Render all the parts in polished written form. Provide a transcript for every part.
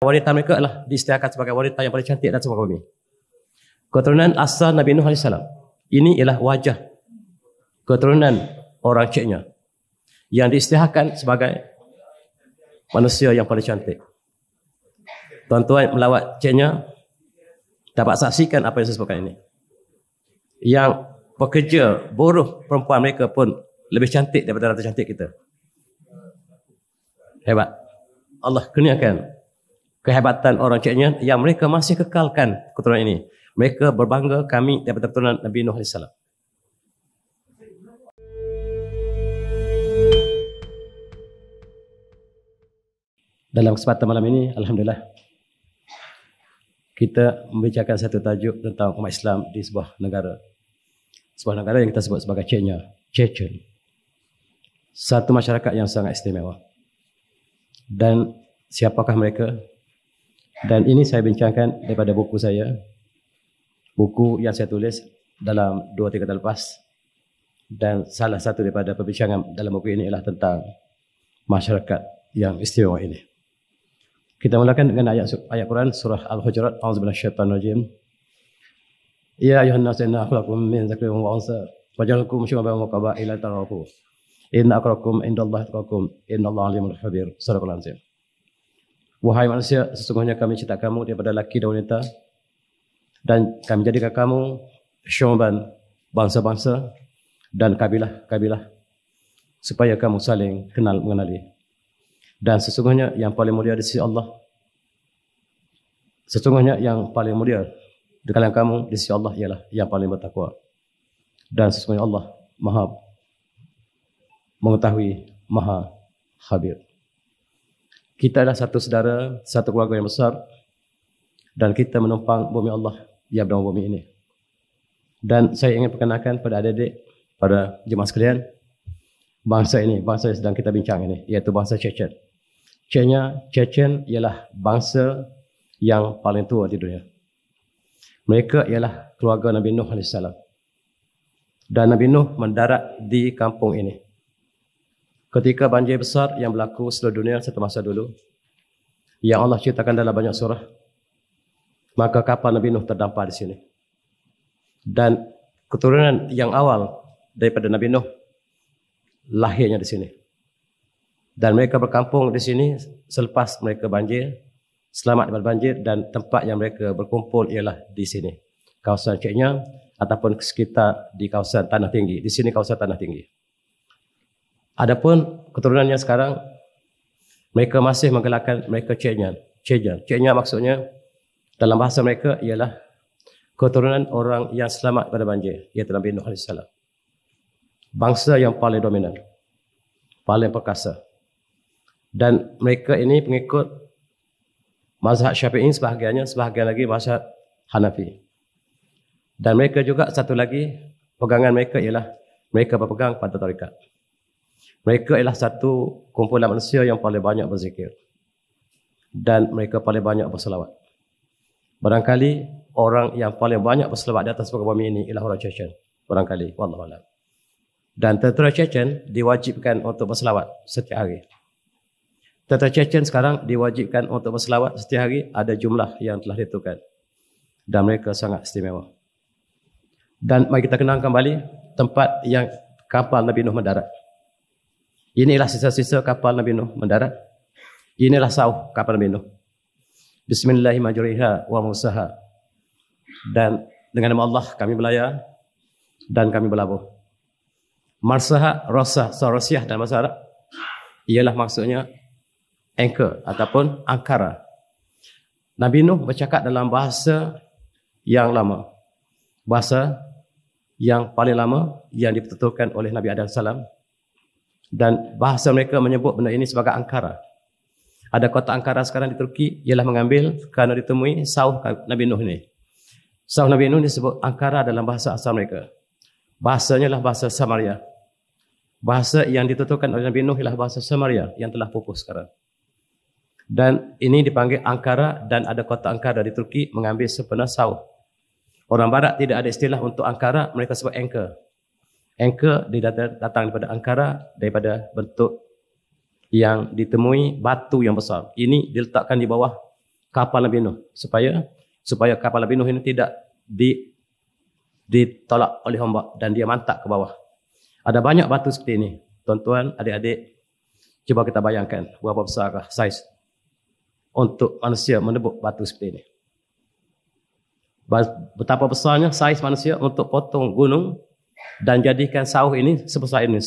wanita mereka adalah diisytiharkan sebagai wanita yang paling cantik atas muka bumi. Keturunan asal Nabi Nuh AS. Ini ialah wajah keturunan orang ciknya yang diisytiharkan sebagai manusia yang paling cantik. Tuan-tuan melawat ciknya dapat saksikan apa yang saya sebutkan ini. Yang pekerja, buruh perempuan mereka pun lebih cantik daripada rata cantik kita. Hebat. Allah kurniakan kehebatan orang ciknya yang mereka masih kekalkan keturunan ini. Mereka berbangga kami daripada keturunan Nabi Nuh AS. Dalam kesempatan malam ini, alhamdulillah, kita membicarakan satu tajuk tentang umat Islam di sebuah negara. Sebuah negara yang kita sebut sebagai Chechnya, Chechen. Satu masyarakat yang sangat istimewa. Dan siapakah mereka? Dan ini saya bincangkan daripada buku saya. Buku yang saya tulis dalam 2-3 tahun lepas. Dan salah satu daripada perbincangan dalam buku ini ialah tentang masyarakat yang istimewa ini. Kita mulakan dengan ayat Quran surah Al-Hujurat. A'udzubillahi minasyaitonirrajim. Ya ayuhan nas inna khalaqakum min dzakarin wa unsa waja'alnakum syu'aban wa qabaila ta'arafu. Inna akramakum indallahi atqakum innallaha alimul khabir. Sadaqallahul azim. Wahai manusia, sesungguhnya kami cipta kamu daripada laki dan wanita dan kami jadikan kamu syu'aban, bangsa-bangsa dan kabilah-kabilah supaya kamu saling kenal mengenali. Dan sesungguhnya yang paling mulia di sisi Allah, sesungguhnya yang paling mulia di kalangan kamu di sisi Allah ialah yang paling bertakwa. Dan sesungguhnya Allah Maha mengetahui, Maha khabir. Kita adalah satu saudara, satu keluarga yang besar dan kita menumpang bumi Allah yang bernama bumi ini. Dan saya ingin perkenalkan pada adik-adik, pada jemaah sekalian, bangsa ini, bangsa yang sedang kita bincang ini, iaitu bangsa Chechen. Chechen ialah bangsa yang paling tua di dunia. Mereka ialah keluarga Nabi Nuh AS. Dan Nabi Nuh mendarat di kampung ini. Ketika banjir besar yang berlaku seluruh dunia satu masa dulu, yang Allah ceritakan dalam banyak surah, maka kapal Nabi Nuh terdampar di sini. Dan keturunan yang awal daripada Nabi Nuh lahirnya di sini. Dan mereka berkampung di sini selepas mereka banjir, selamat daripada banjir, dan tempat yang mereka berkumpul ialah di sini. Kawasan Chechnya ataupun sekitar di kawasan tanah tinggi. Di sini kawasan tanah tinggi. Adapun keturunannya sekarang, mereka masih menggelarkan mereka Chechnya. Chechnya maksudnya dalam bahasa mereka ialah keturunan orang yang selamat pada banjir, iaitu Nabi Nuh AS. Bangsa yang paling dominan, paling perkasa. Dan mereka ini pengikut mazhab Syafi'i sebahagiannya, sebahagian lagi mazhab Hanafi. Dan mereka juga satu lagi pegangan mereka ialah mereka berpegang pada tarekat. Mereka ialah satu kumpulan manusia yang paling banyak berzikir. Dan mereka paling banyak berselawat. Barangkali orang yang paling banyak berselawat di atas muka bumi ini ialah orang Chechen. Barangkali, wallahu a'lam. Dan tentera Chechen diwajibkan untuk berselawat setiap hari. Tentera Chechen sekarang diwajibkan untuk berselawat setiap hari, ada jumlah yang telah ditentukan. Dan mereka sangat istimewa. Dan mari kita kenal kembali tempat yang kapal Nabi Nuh mendarat. Inilah sisa-sisa kapal Nabi Nuh mendarat. Inilah sauh kapal Nabi Nuh. Bismillahirrahmanirrahim wa mursaha. Dan dengan nama Allah kami berlayar dan kami berlabuh. Marsaha, Rosah, Sarosiah dan Masarah ialah maksudnya anchor ataupun angkara. Nabi Nuh bercakap dalam bahasa yang lama. Bahasa yang paling lama yang dituturkan oleh Nabi Adam salam. Dan bahasa mereka menyebut benda ini sebagai angkara. Ada kota Ankara sekarang di Turki ialah mengambil kerana ditemui sauh Nabi Nuh ini. Sauh Nabi Nuh disebut angkara dalam bahasa asal mereka. Bahasanya adalah bahasa Samaria. Bahasa yang dituturkan oleh Nabi Nuh ialah bahasa Samaria yang telah pupus sekarang. Dan ini dipanggil Ankara dan ada kota Ankara di Turki mengambil sepenuh sauh. Orang barat tidak ada istilah untuk Ankara, mereka sebut anchor. Anchor datang daripada Ankara, daripada bentuk yang ditemui batu yang besar. Ini diletakkan di bawah kapal Nabi Nuh supaya kapal Nabi Nuh ini tidak ditolak oleh ombak dan dia mantak ke bawah. Ada banyak batu seperti ini. Tuan-tuan, adik-adik, cuba kita bayangkan berapa besarkah saiz untuk manusia menebuk batu seperti ini. Betapa besarnya saiz manusia untuk potong gunung dan jadikan sauh ini sebesar ini,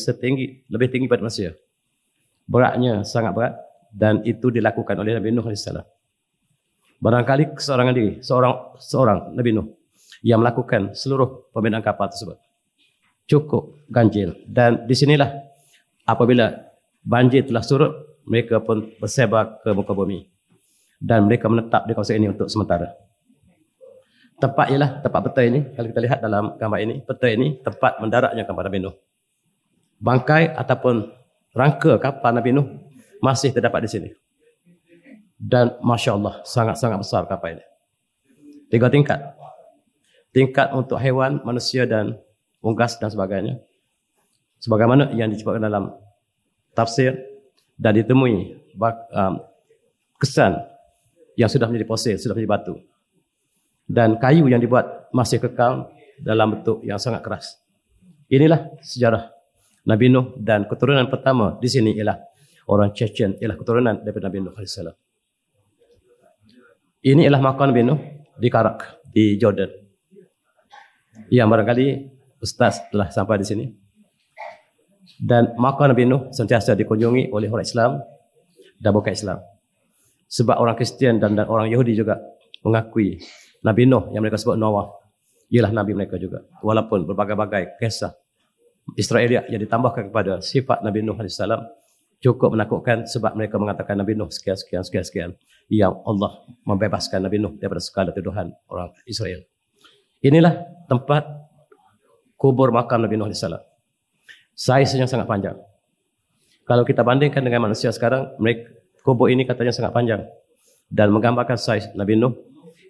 lebih tinggi pada manusia. Beratnya sangat berat dan itu dilakukan oleh Nabi Nuh AS. Barangkali seorang Nabi Nuh yang melakukan seluruh pembinaan kapal tersebut cukup ganjil. Dan di sinilah apabila banjir telah surut, mereka pun bersebar ke muka bumi dan mereka menetap di kawasan ini untuk sementara. Tempat ialah tempat peta ini. Kalau kita lihat dalam gambar ini, peta ini tempat mendaratnya kapal Nabi Nuh. Bangkai ataupun rangka kapal Nabi Nuh masih terdapat di sini. Dan Masya Allah, sangat-sangat besar kapal ini. 3 tingkat. Tingkat untuk haiwan, manusia dan unggas dan sebagainya. Sebagaimana yang disebutkan dalam tafsir dan ditemui kesan yang sudah menjadi fosil, sudah menjadi batu. Dan kayu yang dibuat masih kekal dalam bentuk yang sangat keras. Inilah sejarah Nabi Nuh dan keturunan pertama di sini ialah orang Chechen, ialah keturunan daripada Nabi Nuh AS. Ini ialah makam Nabi Nuh di Karak, di Jordan. Yang barangkali Ustaz telah sampai di sini. Dan makam Nabi Nuh sentiasa dikunjungi oleh orang Islam dan bukan Islam. Sebab orang Kristian dan orang Yahudi juga mengakui Nabi Nuh yang mereka sebut Noah ialah Nabi mereka juga. Walaupun berbagai-bagai kisah Israeliat yang ditambahkan kepada sifat Nabi Nuh AS cukup menakutkan sebab mereka mengatakan Nabi Nuh sekian yang Allah membebaskan Nabi Nuh daripada segala tuduhan orang Israel. Inilah tempat kubur makam Nabi Nuh AS. Saiznya sangat panjang. Kalau kita bandingkan dengan manusia sekarang, kubur ini katanya sangat panjang dan menggambarkan saiz Nabi Nuh.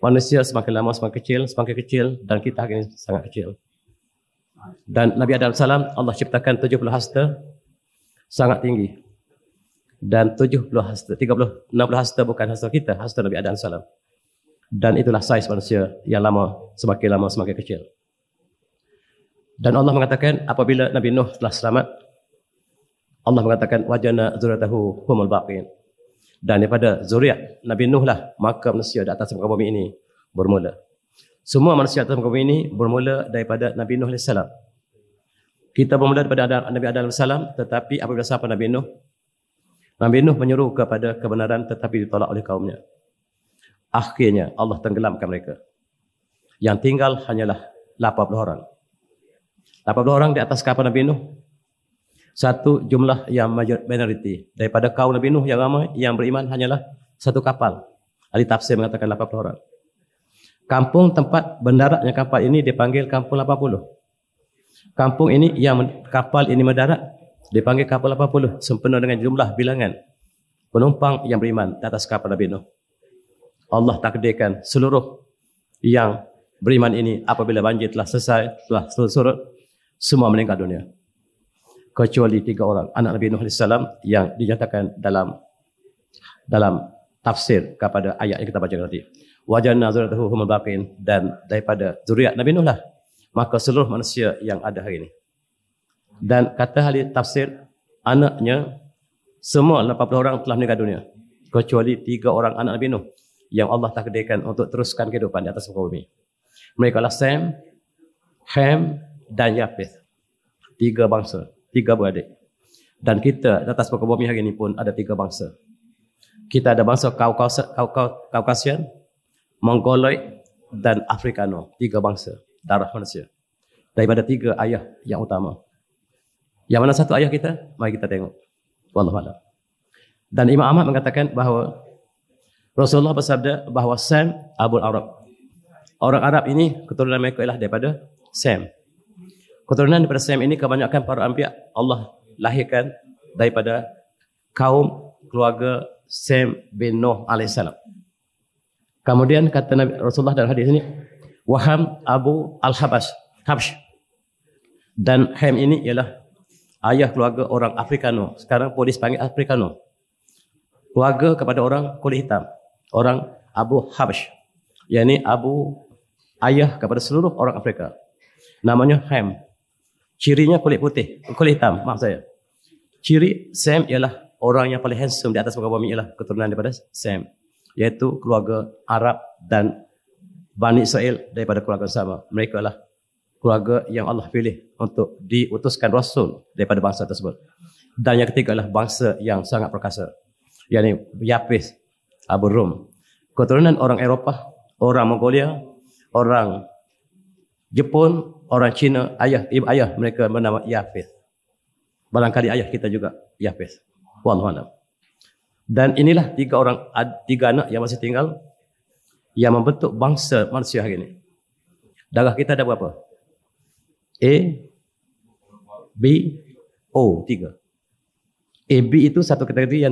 Manusia semakin lama semakin kecil dan kita ini sangat kecil. Dan Nabi Adam salam Allah ciptakan 70 hasta sangat tinggi. Dan 60 hasta bukan hasta kita, hasta Nabi Adam salam. Dan itulah saiz manusia yang semakin lama semakin kecil. Dan Allah mengatakan apabila Nabi Nuh telah selamat, Allah mengatakan wajana zuriyatahu humul baqin. Dan daripada zuriat Nabi Nuh lah maka manusia di atas muka bumi ini bermula. Semua manusia atas muka bumi ini bermula daripada Nabi Nuh AS. Kita bermula daripada Nabi Adam AS, tetapi apabila sampai Nabi Nuh menyeru kepada kebenaran tetapi ditolak oleh kaumnya. Akhirnya Allah tenggelamkan mereka. Yang tinggal hanyalah 80 orang. 80 orang di atas kapal Nabi Nuh. Satu jumlah yang minoriti. Daripada kaum Nabi Nuh yang ramai, yang beriman hanyalah satu kapal. Ahli tafsir mengatakan 80 orang. Kampung tempat mendaratnya kapal ini dipanggil Kampung 80. Kampung ini yang kapal ini mendarat dipanggil Kampung 80. Sempena dengan jumlah bilangan penumpang yang beriman di atas kapal Nabi Nuh. Allah takdirkan seluruh yang beriman ini apabila banjir telah selesai, telah surut, semua meninggal dunia. Kecuali 3 orang anak Nabi Nuh AS yang dinyatakan dalam tafsir kepada ayat yang kita baca tadi. Wajanna zuriyatahu humul baqin, dan daripada zuriat Nabi Nuh lah maka seluruh manusia yang ada hari ini. Dan kata ahli tafsir, anaknya semua 80 orang telah meninggal dunia kecuali 3 orang anak Nabi Nuh yang Allah takdirkan untuk teruskan kehidupan di atas muka bumi. Mereka adalah Sam, Ham dan Yafith. 3 bangsa. 3 beradik. Dan kita di atas muka bumi hari ini pun ada 3 bangsa. Kita ada bangsa Kaukasian, Mongoloid dan Afrikano. 3 bangsa darah manusia. Daripada 3 ayah yang utama. Yang mana satu ayah kita? Mari kita tengok. Wallahualam. Dan Imam Ahmad mengatakan bahawa Rasulullah bersabda bahawa Sam Abul Arab. Orang Arab ini keturunan mereka ialah daripada Sam. Keturunan daripada Sam ini kebanyakan para anbiya Allah lahirkan daripada kaum keluarga Sam bin Nuh alaihissalam. Kemudian kata Nabi Rasulullah dalam hadis ini, Waham Abu Al-Habsh. Dan Ham ini ialah ayah keluarga orang Afrikano. Sekarang polis panggil Afrikano. Keluarga kepada orang kulit hitam. Orang Abu Habsh, yakni ayah kepada seluruh orang Afrika. Namanya Ham. Cirinya kulit putih, kulit hitam, maaf saya. Ciri Sam ialah orang yang paling handsome di atas muka bumi, ialah keturunan daripada Sam, iaitu keluarga Arab dan Bani Israel daripada keluarga sama. Mereka lah keluarga yang Allah pilih untuk diutuskan Rasul daripada bangsa tersebut. Dan yang ketiga adalah bangsa yang sangat perkasa, yakni Yafis, Abu Rum. Keturunan orang Eropah, orang Mongolia, orang Jepun, orang Cina, ibu ayah mereka bernama Yafis. Barangkali ayah kita juga Yafis. Wallahu a'lam. Dan inilah tiga anak yang masih tinggal yang membentuk bangsa manusia hari ini. Darah kita ada berapa? A, B, O, 3. A, B itu satu kategori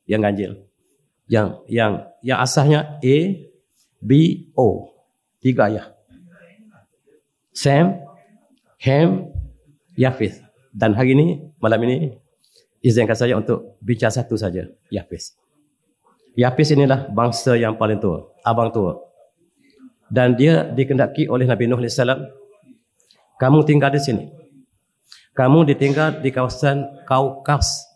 yang ganjil. Yang asalnya A, B, O. 3 ayah. Sam, Ham, Yafis. Dan hari ini, malam ini, izinkan saya untuk bicara satu saja, Yafis. Yafis inilah bangsa yang paling tua, abang tua. Dan dia dikendaki oleh Nabi Nuh AS. Kamu tinggal di sini. Kamu ditinggal di kawasan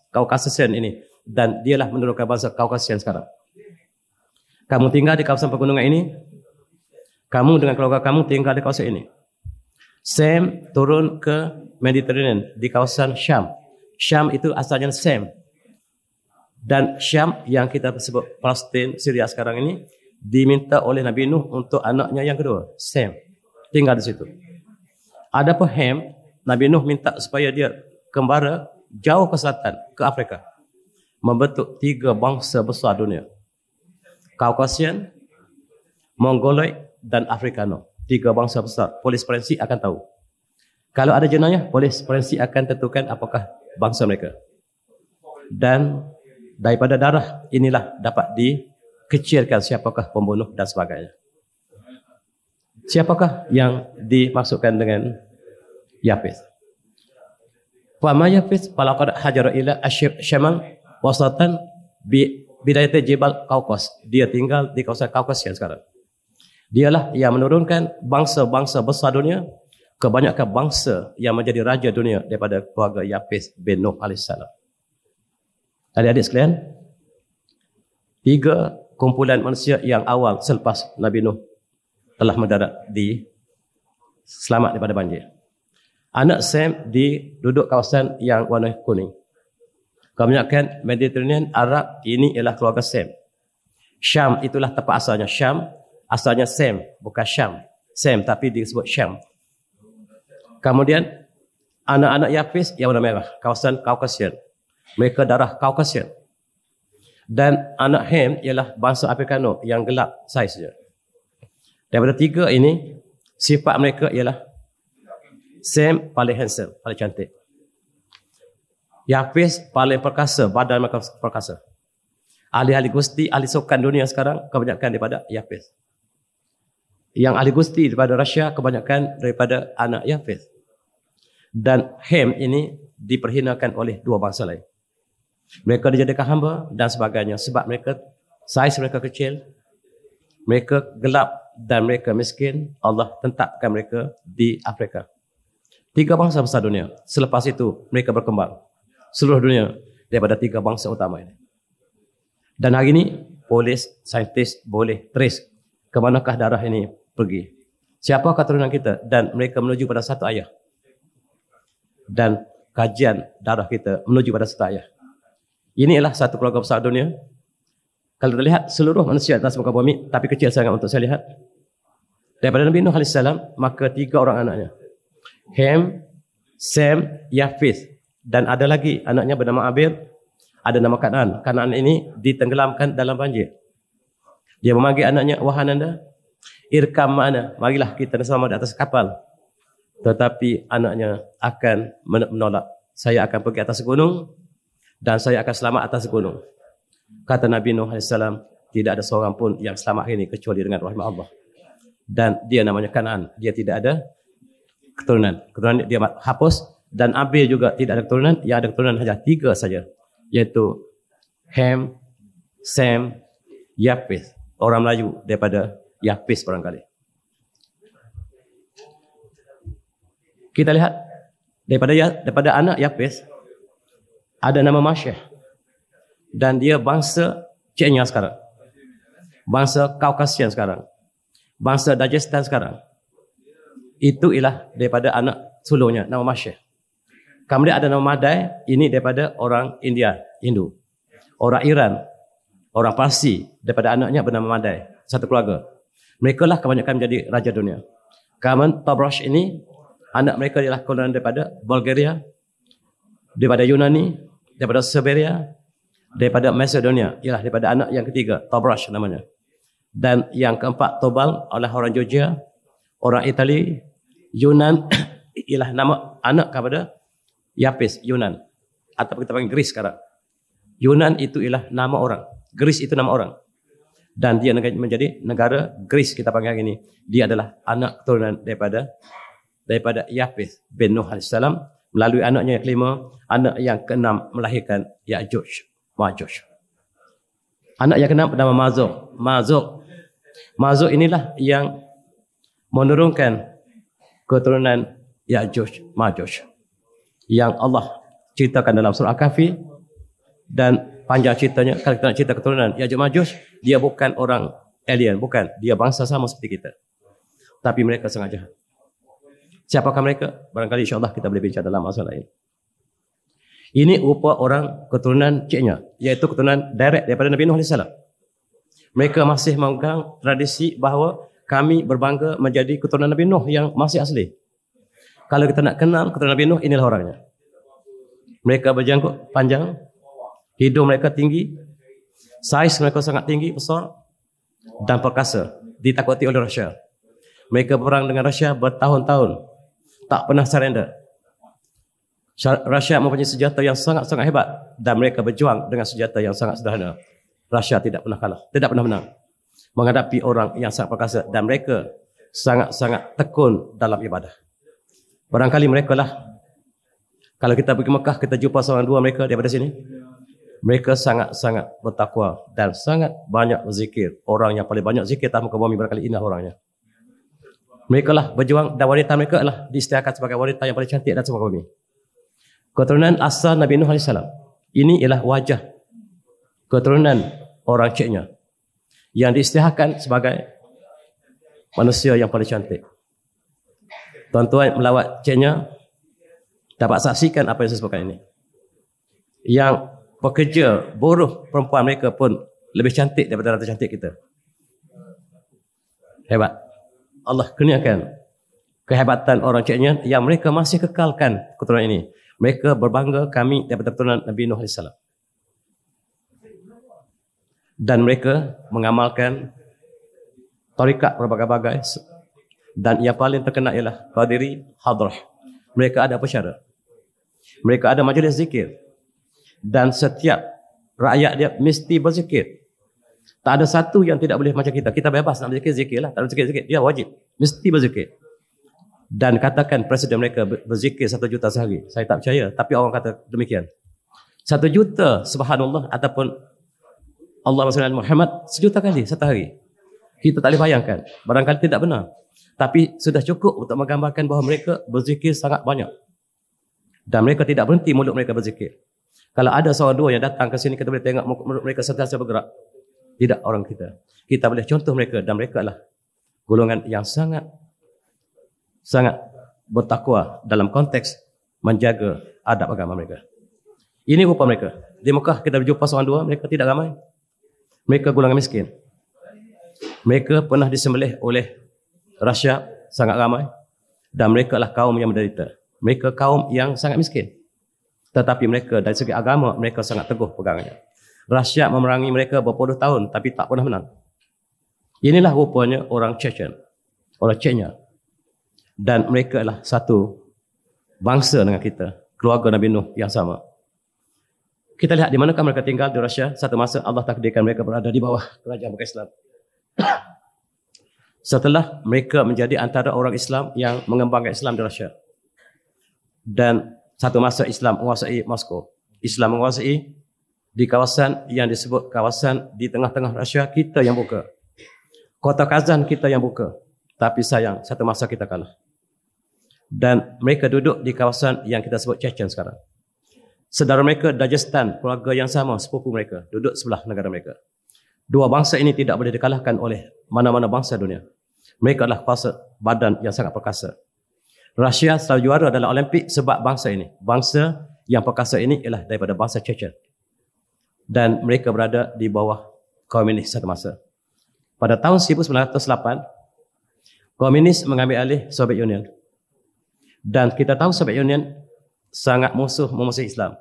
Kaukasian ini. Dan dialah menurunkan bangsa Kaukasian sekarang. Kamu tinggal di kawasan pegunungan ini. Kamu dengan keluarga kamu tinggal di kawasan ini. Sam turun ke Mediterranean di kawasan Syam. Syam itu asalnya Sam. Dan Syam yang kita sebut Palestin, Syria sekarang ini diminta oleh Nabi Nuh untuk anaknya yang kedua, Sam. Tinggal di situ. Adapun Ham, Nabi Nuh minta supaya dia kembara jauh ke selatan, ke Afrika. Membentuk 3 bangsa besar dunia. Kaukasian, Mongoloid dan Afrikano. 3 bangsa besar. Polis forensik akan tahu. Kalau ada jenayah, polis forensik akan tentukan apakah bangsa mereka. Dan daripada darah inilah dapat dikecilkan siapakah pembunuh dan sebagainya. Siapakah yang dimaksudkan dengan Yafis? Fama Yafis falaqad hajara ila asyamal wasatan bidayat Jibal Kaukas. Dia tinggal di kawasan Kaukasian sekarang. Dialah yang menurunkan bangsa-bangsa besar dunia, kebanyakan bangsa yang menjadi raja dunia daripada keluarga Yafis bin Nuh AS. Adik-adik sekalian, 3 kumpulan manusia yang awal selepas Nabi Nuh telah mendarat selamat daripada banjir. Anak Sam duduk kawasan yang warna kuning. Kebanyakan Mediterranean, Arab, ini ialah keluarga Sam. Syam itulah tempat asalnya. Syam asalnya Sam, bukan Syam. Sam tapi disebut Syam. Kemudian anak-anak Yafis yang warna merah, kawasan Kaukasian. Mereka darah Kaukasian. Dan anak Ham ialah bangsa Afrikano yang gelap saiznya. Daripada 3 ini, sifat mereka ialah Sam paling handsome, paling cantik. Yafis paling perkasa, badan mereka perkasa. Ahli-ahli gusti, ahli sukan dunia sekarang kebanyakan daripada Yafis. Yang ahli gusti daripada Rusia kebanyakan daripada anak Yafis. Dan Ham ini diperhinakan oleh 2 bangsa lain. Mereka dijadikan hamba dan sebagainya sebab saiz mereka kecil, mereka gelap dan mereka miskin. Allah tentakkan mereka di Afrika. 3 bangsa besar dunia. Selepas itu mereka berkembang seluruh dunia daripada 3 bangsa utama ini. Dan hari ini polis, saintis boleh trace ke manakah darah ini pergi. Siapa keturunan kita, dan mereka menuju pada satu ayah. Dan kajian darah kita menuju pada satu ayah. Ini ialah satu keluarga besar dunia. Kalau kita lihat seluruh manusia atas muka bumi, tapi kecil sangat untuk saya lihat. Daripada Nabi Nuh AS, maka 3 orang anaknya. Ham, Sam, Yafis. Dan ada lagi anaknya bernama Abir, ada nama Kanaan. Kanaan ini ditenggelamkan dalam banjir. Dia memanggil anaknya, wahai ananda, irkam ma'ana, marilah kita bersama di atas kapal. Tetapi anaknya akan menolak. Saya akan pergi atas gunung dan saya akan selamat atas gunung. Kata Nabi Nuh AS, tidak ada seorang pun yang selamat ini kecuali dengan rahmat Allah. Dan dia namanya Kanaan. Dia tidak ada keturunan. Keturunan dia hapus. Dan Abil juga tidak ada keturunan. Yang ada keturunan hanya 3 saja. Iaitu Ham, Sam, Yafis. orang Melayu daripada Yapis barangkali. Kita lihat daripada anak Yapis ada nama Masyah, dan dia bangsa Chechnya sekarang, bangsa Kaukasian sekarang, bangsa Dagestan sekarang. Itu ialah daripada anak sulungnya, nama Masyah. Kemudian ada nama Madai, ini daripada orang India, Hindu. Orang Iran, orang Parsi, daripada anaknya bernama Madai, satu keluarga. Mereka lah kebanyakan menjadi raja dunia. Kemudian Tobrash ini, anak mereka ialah keturunan daripada Bulgaria, daripada Yunani, daripada Siberia, daripada Macedonia, ialah daripada anak yang ketiga, Tobrash namanya. Dan yang keempat, Tobal, oleh orang Georgia, orang Itali, Yunan, ialah nama anak kepada Yapis, Yunan. Atau kita panggil Greece sekarang. Yunan itu ialah nama orang. Greece itu nama orang. Dan dia menjadi negara Greece kita panggil hari ini. Dia adalah anak keturunan daripada Yapis bin Nuh AS, melalui anaknya yang kelima, anak yang keenam melahirkan Ya'juj, Ma'juj. Anak yang keenam bernama Mazuk inilah yang menurunkan keturunan Ya'juj, Ma'juj yang Allah ceritakan dalam surah Al-Kahfi. Dan panjang ceritanya, kalau kita nak cerita keturunan Ya'juj, Ma'juj, dia bukan orang alien, bukan, dia bangsa sama seperti kita, tapi mereka sangat jahat. Siapakah mereka? Barangkali insyaAllah kita boleh bincang dalam masalah ini. Ini rupa orang keturunan Chechnya, iaitu keturunan direct daripada Nabi Nuh AS. Mereka masih memegang tradisi bahawa kami berbangga menjadi keturunan Nabi Nuh yang masih asli. Kalau kita nak kenal keturunan Nabi Nuh, inilah orangnya. Mereka berjanggut panjang, hidung mereka tinggi, saiz mereka sangat tinggi, besar dan perkasa, ditakuti oleh Rusia. Mereka berperang dengan Rusia bertahun-tahun, tak pernah surrender. Rusia mempunyai senjata yang sangat-sangat hebat dan mereka berjuang dengan senjata yang sangat sederhana. Rusia tidak pernah kalah, tidak pernah menang menghadapi orang yang sangat perkasa, dan mereka sangat-sangat tekun dalam ibadah. Barangkali mereka lah, kalau kita pergi Mekah, kita jumpa seorang dua mereka daripada sini. Mereka sangat-sangat bertakwa dan sangat banyak berzikir. Orang yang paling banyak zikir atas muka bumi barangkali inilah orangnya. Mereka lah berjuang, dan wanita mereka lah diisytiharkan sebagai wanita yang paling cantik di atas muka bumi. Keturunan asal Nabi Nuh AS. Ini ialah wajah keturunan orang Chechnya yang diisytiharkan sebagai manusia yang paling cantik. Tuan-tuan melawat Chechnya dapat saksikan apa yang saya sebutkan ini. Yang pekerja, buruh perempuan mereka pun lebih cantik daripada rata cantik kita. Hebat. Allah kurniakan kehebatan orang Chechnya yang mereka masih kekalkan keturunan ini. Mereka berbangga kami daripada keturunan Nabi Nuh AS. Dan mereka mengamalkan tarikat berbagai-bagai. Dan yang paling terkenal ialah Qadiri Hadrah. Mereka ada pesara. Mereka ada majlis zikir. Dan setiap rakyat dia mesti berzikir. Tak ada satu yang tidak boleh macam kita. Kita bebas nak berzikir, zikir lah. Tak ada zikir-zikir, dia wajib. Mesti berzikir. Dan katakan presiden mereka berzikir 1 juta sehari. Saya tak percaya, tapi orang kata demikian. 1 juta, subhanallah, ataupun Allahumma salli ala Muhammad 1 juta kali satu hari. Kita tak boleh bayangkan. Barangkali tidak benar. Tapi sudah cukup untuk menggambarkan bahawa mereka berzikir sangat banyak. Dan mereka tidak berhenti mulut mereka berzikir. Kalau ada seorang dua yang datang ke sini, kita boleh tengok mulut mereka sentiasa bergerak. Tidak orang kita. Kita boleh contoh mereka, dan mereka adalah golongan yang sangat bertakwa dalam konteks menjaga adab agama mereka. Ini rupa mereka. Di Mekah kita berjumpa seorang dua, mereka tidak ramai. Mereka golongan miskin. Mereka pernah disembelih oleh Rusia, sangat ramai, dan mereka adalah kaum yang menderita. Mereka kaum yang sangat miskin. Tetapi mereka dari segi agama, mereka sangat teguh pegangannya. Rusia memerangi mereka berpuluh tahun, tapi tak pernah menang. Inilah rupanya orang Chechen, orang Chechnya. Dan mereka adalah satu bangsa dengan kita, keluarga Nabi Nuh yang sama. Kita lihat di manakah mereka tinggal di Rusia. Satu masa Allah takdirkan mereka berada di bawah kerajaan Islam. Setelah mereka menjadi antara orang Islam yang mengembangkan Islam di Rusia. Dan satu masa Islam menguasai Moskow. Islam menguasai di kawasan yang disebut kawasan di tengah-tengah Rusia, kita yang buka. Kota Kazan kita yang buka. Tapi sayang, satu masa kita kalah. Dan mereka duduk di kawasan yang kita sebut Chechen sekarang. Saudara mereka Dagestan, keluarga yang sama, sepupu mereka, duduk sebelah negara mereka. Dua bangsa ini tidak boleh dikalahkan oleh mana-mana bangsa dunia. Mereka adalah kuasa badan yang sangat perkasa. Rusia selalu juara dalam Olimpik sebab bangsa ini. Bangsa yang perkasa ini ialah daripada bangsa Chechen. Dan mereka berada di bawah komunis satu masa. Pada tahun 1908, komunis mengambil alih Soviet Union. Dan kita tahu Soviet Union sangat memusuhi Islam.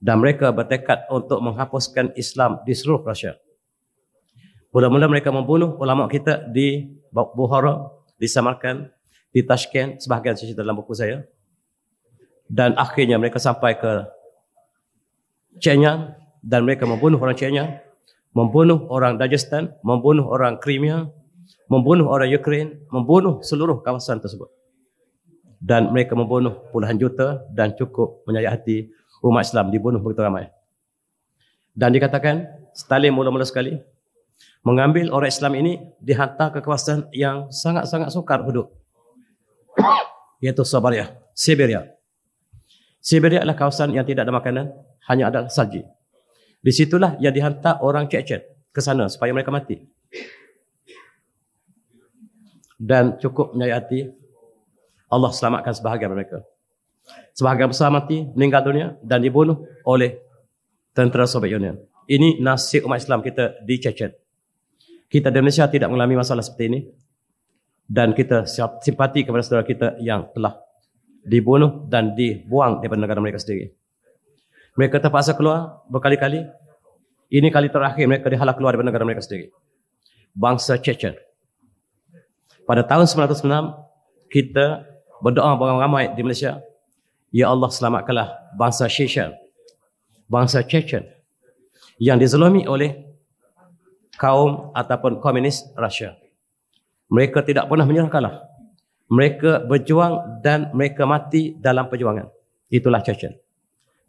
Dan mereka bertekad untuk menghapuskan Islam di seluruh Rusia. Mula-mula mereka membunuh ulama kita di Bukhara, di Samarkand, di Tashkent, sebahagian cerita dalam buku saya. Dan akhirnya mereka sampai ke Chechnya dan mereka membunuh orang Chechnya, membunuh orang Dagestan, membunuh orang Crimea, membunuh orang Ukraine, membunuh seluruh kawasan tersebut. Dan mereka membunuh puluhan juta dan cukup menyayat hati umat Islam dibunuh begitu ramai. Dan dikatakan Stalin mula-mula sekali mengambil orang Islam ini dihantar ke kawasan yang sangat-sangat sukar hidup, iaitu Siberia. Siberia adalah kawasan yang tidak ada makanan, hanya ada salji. Di situlah yang dihantar orang Chechen ke sana supaya mereka mati. Dan cukup menyayat hati, Allah selamatkan sebahagian mereka. Sebahagian besar mati, meninggal dunia dan dibunuh oleh tentera Soviet Union. Ini nasib umat Islam kita di Chechen. Kita di Indonesia tidak mengalami masalah seperti ini. Dan kita simpati kepada saudara kita yang telah dibunuh dan dibuang daripada negara mereka sendiri. Mereka terpaksa keluar berkali-kali. Ini kali terakhir mereka dihalau keluar daripada negara mereka sendiri. Bangsa Chechen. Pada tahun 1906, kita berdoa beramai-ramai di Malaysia, ya Allah selamatkanlah bangsa Chechen, bangsa Chechen yang dizalimi oleh kaum ataupun komunis Rusia. Mereka tidak pernah menyerah kalah. Mereka berjuang dan mereka mati dalam perjuangan. Itulah Chechen.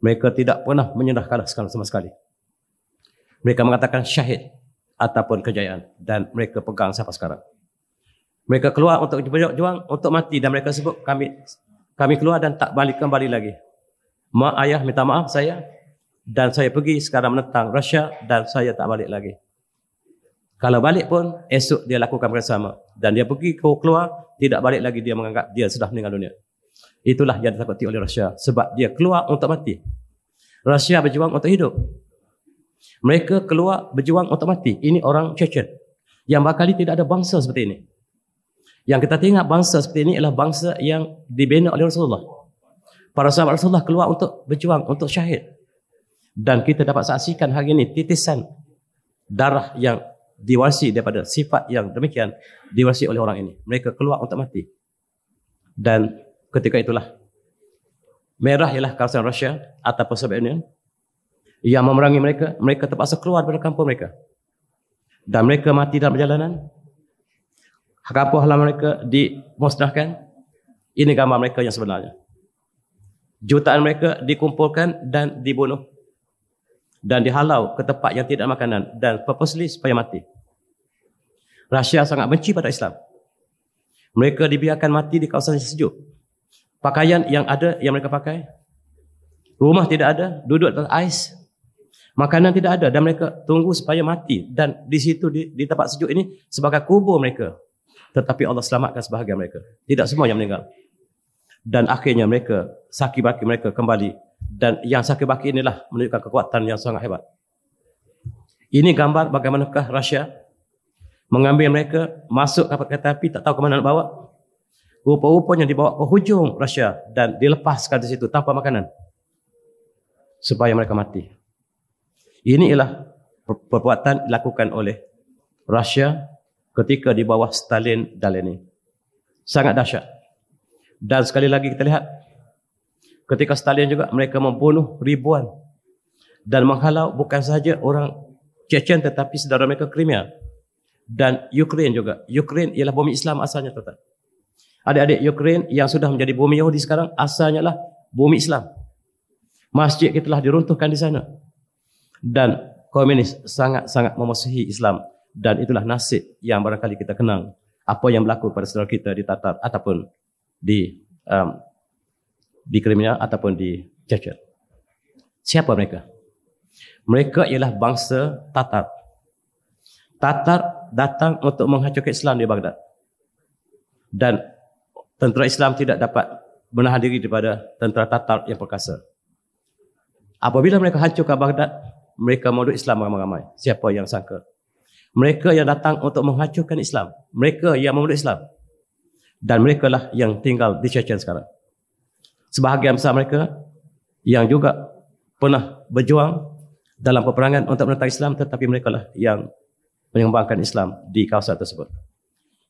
Mereka tidak pernah menyerah kalah sama sekali. Mereka mengatakan syahid ataupun kejayaan dan mereka pegang sampai sekarang. Mereka keluar untuk berjuang, untuk mati dan mereka sebut kami keluar dan tak balik kembali lagi. Mak ayah minta maaf saya dan saya pergi sekarang menentang Rusia dan saya tak balik lagi. Kalau balik pun esok dia lakukan bersama dan dia pergi keluar tidak balik lagi, dia menganggap dia sudah meninggal dunia. Itulah yang ditakuti oleh Rusia sebab dia keluar untuk mati. Rusia berjuang untuk hidup. Mereka keluar berjuang untuk mati. Ini orang Chechen yang bakal tidak ada bangsa seperti ini. Yang kita tengok bangsa seperti ini adalah bangsa yang dibina oleh Rasulullah. Para sahabat Rasulullah keluar untuk berjuang, untuk syahid. Dan kita dapat saksikan hari ini titisan darah yang diwarisi daripada sifat yang demikian diwarisi oleh orang ini. Mereka keluar untuk mati. Dan ketika itulah merah ialah kawasan Rusia ataupun Soviet Union yang memerangi mereka. Mereka terpaksa keluar dari kampung mereka. Dan mereka mati dalam perjalanan. Kampung halaman mereka dimusnahkan. Ini gambar mereka yang sebenarnya. Jutaan mereka dikumpulkan dan dibunuh. Dan dihalau ke tempat yang tidak ada makanan. Dan purposely supaya mati. Rusia sangat benci pada Islam. Mereka dibiarkan mati di kawasan yang sejuk. Pakaian yang ada yang mereka pakai. Rumah tidak ada. Duduk dalam ais. Makanan tidak ada. Dan mereka tunggu supaya mati. Dan di situ di tempat sejuk ini sebagai kubur mereka. Tetapi Allah selamatkan sebahagian mereka. Tidak semua yang meninggal. Dan akhirnya mereka, sakit baki mereka kembali. Dan yang sakit baki inilah menunjukkan kekuatan yang sangat hebat. Ini gambar bagaimanakah Rusia mengambil mereka, masuk kapal kereta api, tak tahu ke mana nak bawa. Rupa-rupanya dibawa ke hujung Rusia dan dilepaskan di situ tanpa makanan. Supaya mereka mati. Ini ialah perbuatan dilakukan oleh Rusia ketika di bawah Stalin dan Lenin. Sangat dahsyat. Dan sekali lagi kita lihat, ketika Stalin juga mereka membunuh ribuan dan menghalau bukan sahaja orang Chechen tetapi saudara mereka Crimea dan Ukraine juga. Ukraine ialah bumi Islam asalnya, tuan-tuan. Adik-adik Ukraine yang sudah menjadi bumi Yahudi sekarang asalnya lah bumi Islam. Masjid kita telah diruntuhkan di sana. Dan komunis sangat-sangat memusuhi Islam Dan itulah nasib yang barangkali kita kenang apa yang berlaku pada saudara kita di Tatar ataupun di Crimea ataupun di Chechnya. Siapa mereka? Mereka ialah bangsa Tatar. Tatar datang untuk menghancurkan Islam di Baghdad. Dan tentera Islam tidak dapat menahan diri daripada tentera Tatar yang perkasa. Apabila mereka hancurkan Baghdad, mereka menuduh Islam ramai-ramai. Siapa yang sangka? Mereka yang datang untuk menghancurkan Islam. Mereka yang memeluk Islam. Dan mereka lah yang tinggal di Chechnya sekarang. Sebahagian besar mereka yang juga pernah berjuang dalam peperangan untuk menentang Islam, tetapi mereka lah yang mengembangkan Islam di kawasan tersebut.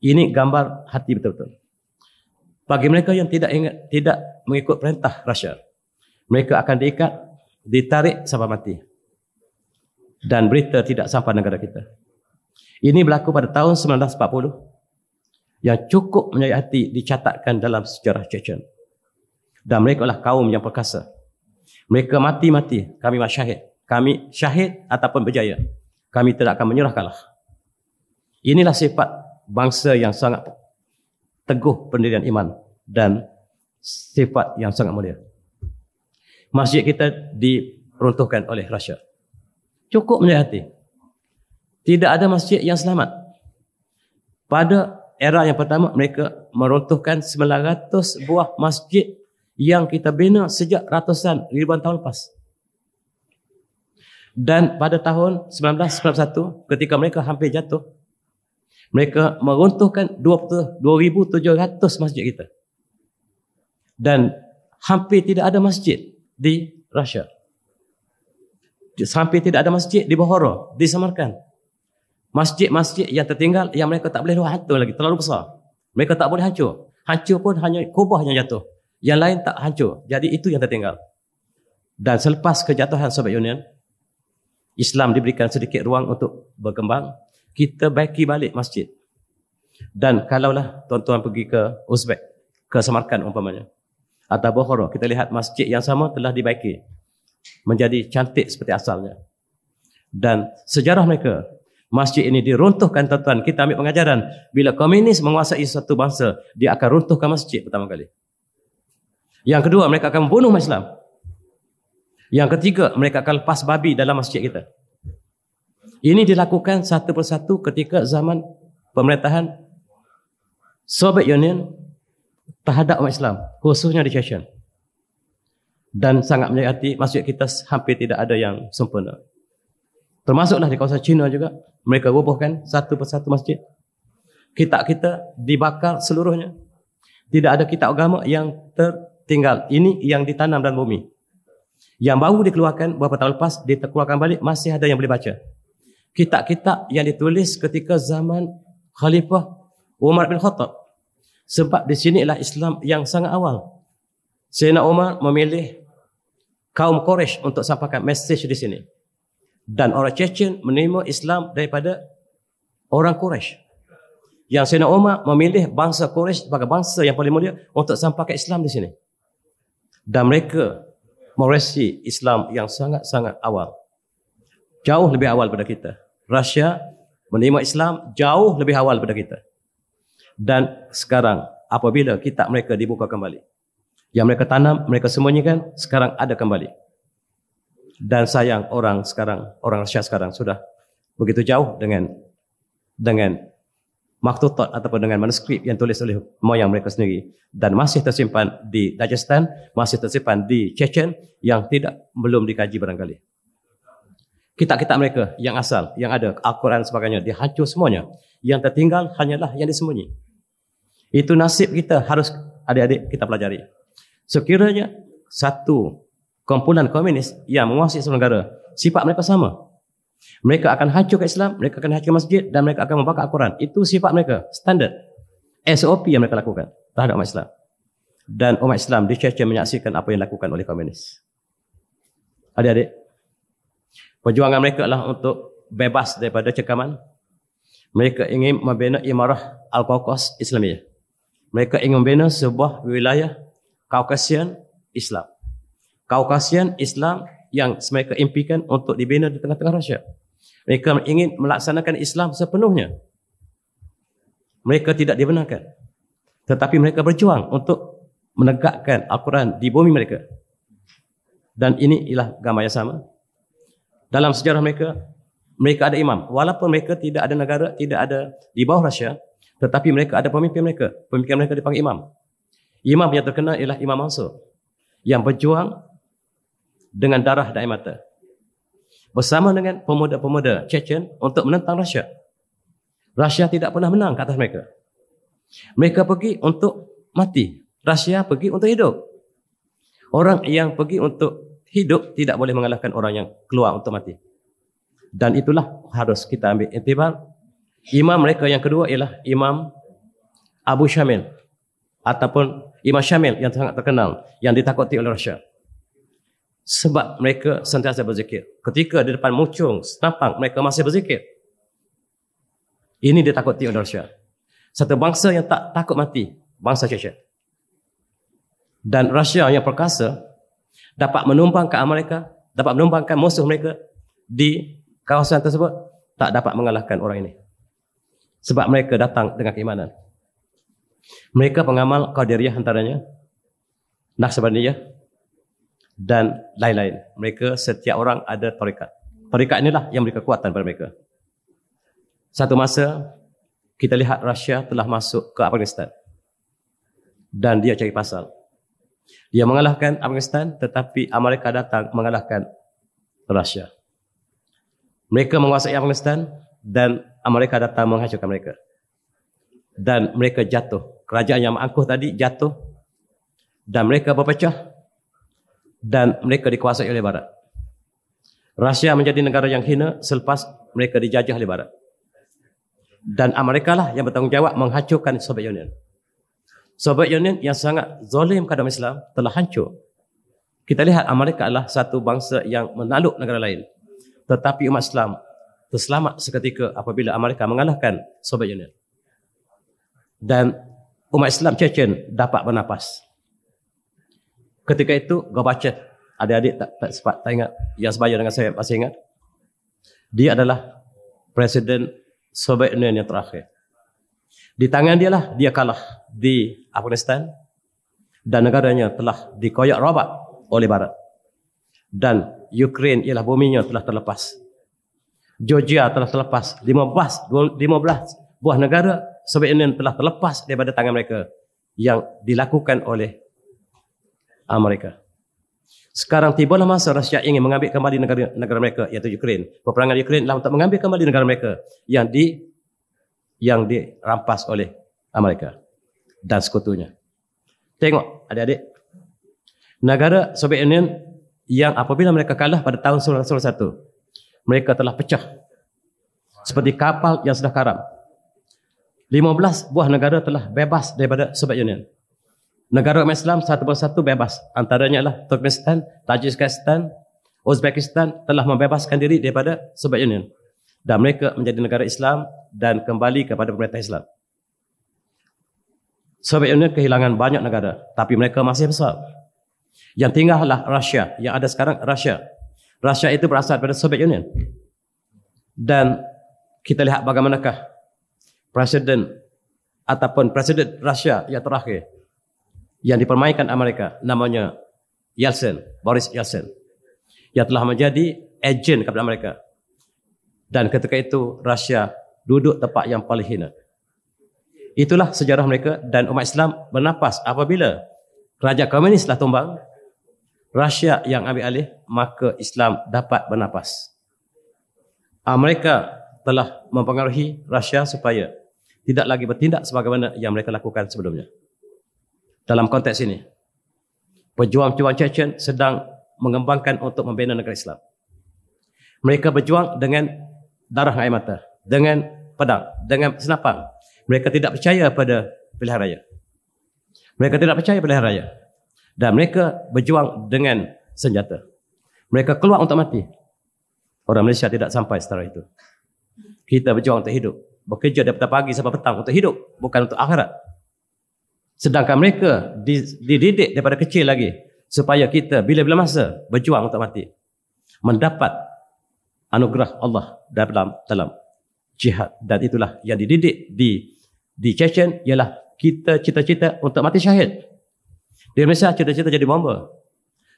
Ini gambar hati betul-betul. Bagi mereka yang tidak mengikut perintah Rusia, mereka akan diikat, ditarik sampai mati. Dan berita tidak sampai negara kita. Ini berlaku pada tahun 1940 yang cukup menyayat dicatatkan dalam sejarah Chechnya. Dan mereka adalah kaum yang perkasa. Mereka mati-mati, kami syahid. Kami syahid ataupun berjaya. Kami tidak akan menyerah kalah. Inilah sifat bangsa yang sangat teguh pendirian iman dan sifat yang sangat mulia. Masjid kita diruntuhkan oleh Rusia. Cukup menyayat. Tidak ada masjid yang selamat. Pada era yang pertama, mereka meruntuhkan 900 buah masjid yang kita bina sejak ratusan ribuan tahun lepas. Dan pada tahun 1991, ketika mereka hampir jatuh, mereka meruntuhkan 2,700 masjid kita. Dan hampir tidak ada masjid di Rusia. Hampir tidak ada masjid di Bukhara, di Samarkand. Masjid-masjid yang tertinggal yang mereka tak boleh hancur lagi, terlalu besar. Mereka tak boleh hancur. Hancur pun hanya kubah yang jatuh. Yang lain tak hancur. Jadi itu yang tertinggal. Dan selepas kejatuhan Soviet Union, Islam diberikan sedikit ruang untuk berkembang. Kita baiki balik masjid. Dan kalaulah tuan-tuan pergi ke Uzbek, ke Samarkand umpamanya, atau Bukhara, kita lihat masjid yang sama telah dibaiki menjadi cantik seperti asalnya. Dan sejarah mereka, masjid ini diruntuhkan, tuan-tuan. Kita ambil pengajaran. Bila komunis menguasai satu bangsa, dia akan runtuhkan masjid pertama kali. Yang kedua, mereka akan membunuh umat Islam. Yang ketiga, mereka akan lepas babi dalam masjid kita. Ini dilakukan satu persatu ketika zaman pemerintahan Soviet Union terhadap umat Islam, khususnya di Chechnya. Dan sangat menyayati, masjid kita hampir tidak ada yang sempurna. Termasuklah di kawasan China juga, mereka robohkan satu persatu masjid. Kitab kita dibakar seluruhnya. Tidak ada kitab agama yang tertinggal. Ini yang ditanam dalam bumi. Yang baru dikeluarkan beberapa tahun lepas, dikeluarkan balik, masih ada yang boleh baca. Kitab-kitab yang ditulis ketika zaman Khalifah Umar bin Khattab. Sebab di sinilah Islam yang sangat awal. Sayyidina Umar memilih kaum Quraisy untuk sampaikan mesej di sini. Dan orang Chechnya menerima Islam daripada orang Quraisy. Yang Sayyidina Umar memilih bangsa Quraisy sebagai bangsa yang paling mulia untuk sampaikan Islam di sini. Dan mereka meresi Islam yang sangat-sangat awal. Jauh lebih awal daripada kita. Rusia menerima Islam jauh lebih awal daripada kita. Dan sekarang apabila kitab mereka dibuka kembali, yang mereka tanam, mereka sembunyikan, sekarang ada kembali. Dan sayang orang Rusia sekarang sudah begitu jauh dengan maktutat ataupun dengan manuskrip yang tulis oleh moyang mereka sendiri, dan masih tersimpan di Dagestan, masih tersimpan di Chechnya yang belum dikaji barangkali. Kitab-kitab mereka yang asal, yang ada Al-Quran sebagainya, dihancur semuanya. Yang tertinggal hanyalah yang disembunyi. Itu nasib kita, harus adik-adik kita pelajari. Sekiranya satu kumpulan komunis yang menguasai sebuah negara, sifat mereka sama. Mereka akan hancurkan Islam, mereka akan hancur masjid, dan mereka akan membakar Al-Quran. Itu sifat mereka, standard. SOP yang mereka lakukan terhadap umat Islam. Dan umat Islam di Chechnya menyaksikan apa yang dilakukan oleh komunis. Adik-adik, perjuangan mereka adalah untuk bebas daripada cekaman. Mereka ingin membina Imarah Al-Qaukos Islamiyah. Mereka ingin membina sebuah wilayah Kaukasian Islam. Kaukasian Islam yang mereka impikan untuk dibina di tengah-tengah Rusia. Mereka ingin melaksanakan Islam sepenuhnya. Mereka tidak dibenarkan. Tetapi mereka berjuang untuk menegakkan Al-Quran di bumi mereka. Dan ini ialah gambar yang sama. Dalam sejarah mereka, mereka ada imam. Walaupun mereka tidak ada negara, tidak ada di bawah Rusia, tetapi mereka ada pemimpin mereka. Pemimpin mereka dipanggil imam. Imam yang terkenal ialah Imam Mansur, yang berjuang dengan darah dan air mata bersama dengan pemuda-pemuda Chechen untuk menentang Rusia. Rusia tidak pernah menang ke atas mereka. Mereka pergi untuk mati. Rusia pergi untuk hidup. Orang yang pergi untuk hidup tidak boleh mengalahkan orang yang keluar untuk mati. Dan itulah harus kita ambil iktibar. Imam mereka yang kedua ialah Imam Abu Syamil, ataupun Imam Syamil yang sangat terkenal, yang ditakuti oleh Rusia. Sebab mereka sentiasa berzikir. Ketika di depan muncung senampang, mereka masih berzikir. Ini ditakuti oleh Rusia. Satu bangsa yang tak takut mati, bangsa Chechen. Dan Rusia yang perkasa dapat menumbangkan Amerika, dapat menumbangkan musuh mereka di kawasan tersebut, tak dapat mengalahkan orang ini. Sebab mereka datang dengan keimanan. Mereka pengamal Qadiriyah antaranya, Naqsabandiyah, dan lain-lain. Mereka setiap orang ada tarikat. Tarikat inilah yang memberi kekuatan pada mereka. Satu masa, kita lihat Rusia telah masuk ke Afghanistan. Dan dia cari pasal. Dia mengalahkan Afghanistan, tetapi Amerika datang mengalahkan Rusia. Mereka menguasai Afghanistan dan Amerika datang menghancurkan mereka. Dan mereka jatuh. Kerajaan yang angkuh tadi jatuh dan mereka berpecah dan mereka dikuasai oleh Barat. Rusia menjadi negara yang hina selepas mereka dijajah oleh Barat. Dan Amerika lah yang bertanggungjawab menghancurkan Soviet Union. Soviet Union yang sangat zalim kepada Islam telah hancur. Kita lihat Amerika adalah satu bangsa yang menakluk negara lain. Tetapi umat Islam terselamat seketika apabila Amerika mengalahkan Soviet Union. Dan umat Islam Chechen dapat bernapas. Ketika itu Gorbachev, adik-adik tak ingat, yang sebaya dengan saya masih ingat. Dia adalah Presiden Soviet Union yang terakhir. Di tangan dia lah dia kalah di Afghanistan dan negaranya telah dikoyak robek oleh Barat. Dan Ukraine ialah buminya telah terlepas. Georgia telah terlepas. 15 buah negara Soviet Union telah terlepas daripada tangan mereka yang dilakukan oleh Amerika. Sekarang tibalah masa Rusia ingin mengambil kembali negara mereka, iaitu Ukraine. Peperangan Ukraine adalah untuk mengambil kembali negara mereka yang dirampas oleh Amerika dan sekutunya. Tengok adik-adik, negara Soviet Union yang apabila mereka kalah pada tahun 1991, mereka telah pecah seperti kapal yang sudah karam. 15 buah negara telah bebas daripada Soviet Union. Negara umat Islam satu persatu bebas. Antaranya adalah Turkmenistan, Tajikistan, Uzbekistan telah membebaskan diri daripada Soviet Union. Dan mereka menjadi negara Islam dan kembali kepada pemerintah Islam. Soviet Union kehilangan banyak negara, tapi mereka masih besar. Yang tinggallah Rusia, yang ada sekarang Rusia. Rusia itu berasal daripada Soviet Union. Dan kita lihat bagaimanakah Presiden Rusia yang terakhir yang dipermainkan Amerika, namanya Boris Yeltsin, yang telah menjadi ejen kepada Amerika. Dan ketika itu Rusia duduk tempat yang paling hina. Itulah sejarah mereka dan umat Islam bernapas apabila kerajaan komunis telah tumbang, Rusia yang ambil alih, maka Islam dapat bernapas. Amerika telah mempengaruhi Rusia supaya tidak lagi bertindak sebagaimana yang mereka lakukan sebelumnya. Dalam konteks ini, pejuang-pejuang Chechen sedang mengembangkan untuk membina negara Islam. Mereka berjuang dengan darah air mata, dengan pedang, dengan senapang. Mereka tidak percaya pada pilihan raya. Mereka tidak percaya pilihan raya. Dan mereka berjuang dengan senjata. Mereka keluar untuk mati. Orang Malaysia tidak sampai setara itu. Kita berjuang untuk hidup. Bekerja daripada pagi sampai petang untuk hidup, bukan untuk akhirat. Sedangkan mereka dididik daripada kecil lagi supaya kita bila-bila masa berjuang untuk mati. Mendapat anugerah Allah dalam jihad, dan itulah yang dididik di Chechen, ialah kita cita-cita untuk mati syahid. Di Malaysia cita-cita jadi bomber,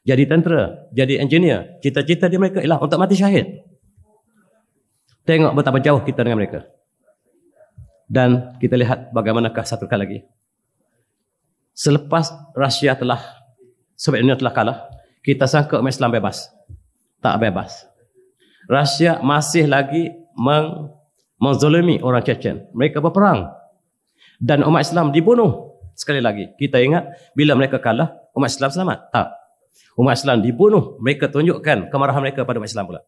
jadi tentera, jadi engineer. Cita-cita di mereka ialah untuk mati syahid. Tengok betapa jauh kita dengan mereka. Dan kita lihat bagaimanakah satu kali lagi, selepas Rusia Soviet Union telah kalah, kita sangka umat Islam bebas. Tak bebas. Rusia masih lagi menzalimi orang Chechen. Mereka berperang dan umat Islam dibunuh. Sekali lagi, kita ingat bila mereka kalah, umat Islam selamat? Tak. Umat Islam dibunuh. Mereka tunjukkan kemarahan mereka pada umat Islam pula.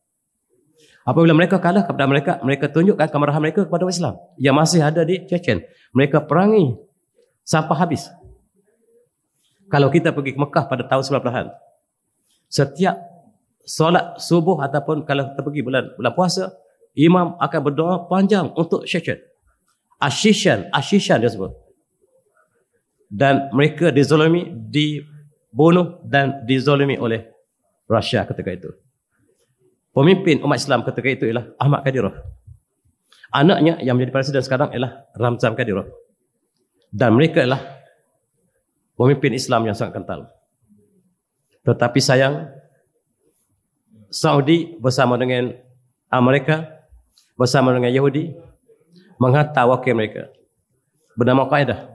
Apabila mereka kalah kepada mereka, mereka tunjukkan kemarahan mereka kepada umat Islam yang masih ada di Chechen. Mereka perangi sampai habis. Kalau kita pergi ke Mekah pada tahun 90-an, setiap solat subuh ataupun kalau kita pergi bulan puasa, imam akan berdoa panjang untuk Chechen. Ashishan dia sebut. Dan mereka dizalimi, dibunuh dan dizalimi oleh Rusia ketika itu. Pemimpin umat Islam ketika itu ialah Ahmad Kadyrov. Anaknya yang menjadi presiden sekarang ialah Ramzan Kadyrov. Dan mereka ialah pemimpin Islam yang sangat kental. Tetapi sayang, Saudi bersama dengan Amerika, bersama dengan Yahudi, menghantar wakil mereka bernama Qaedah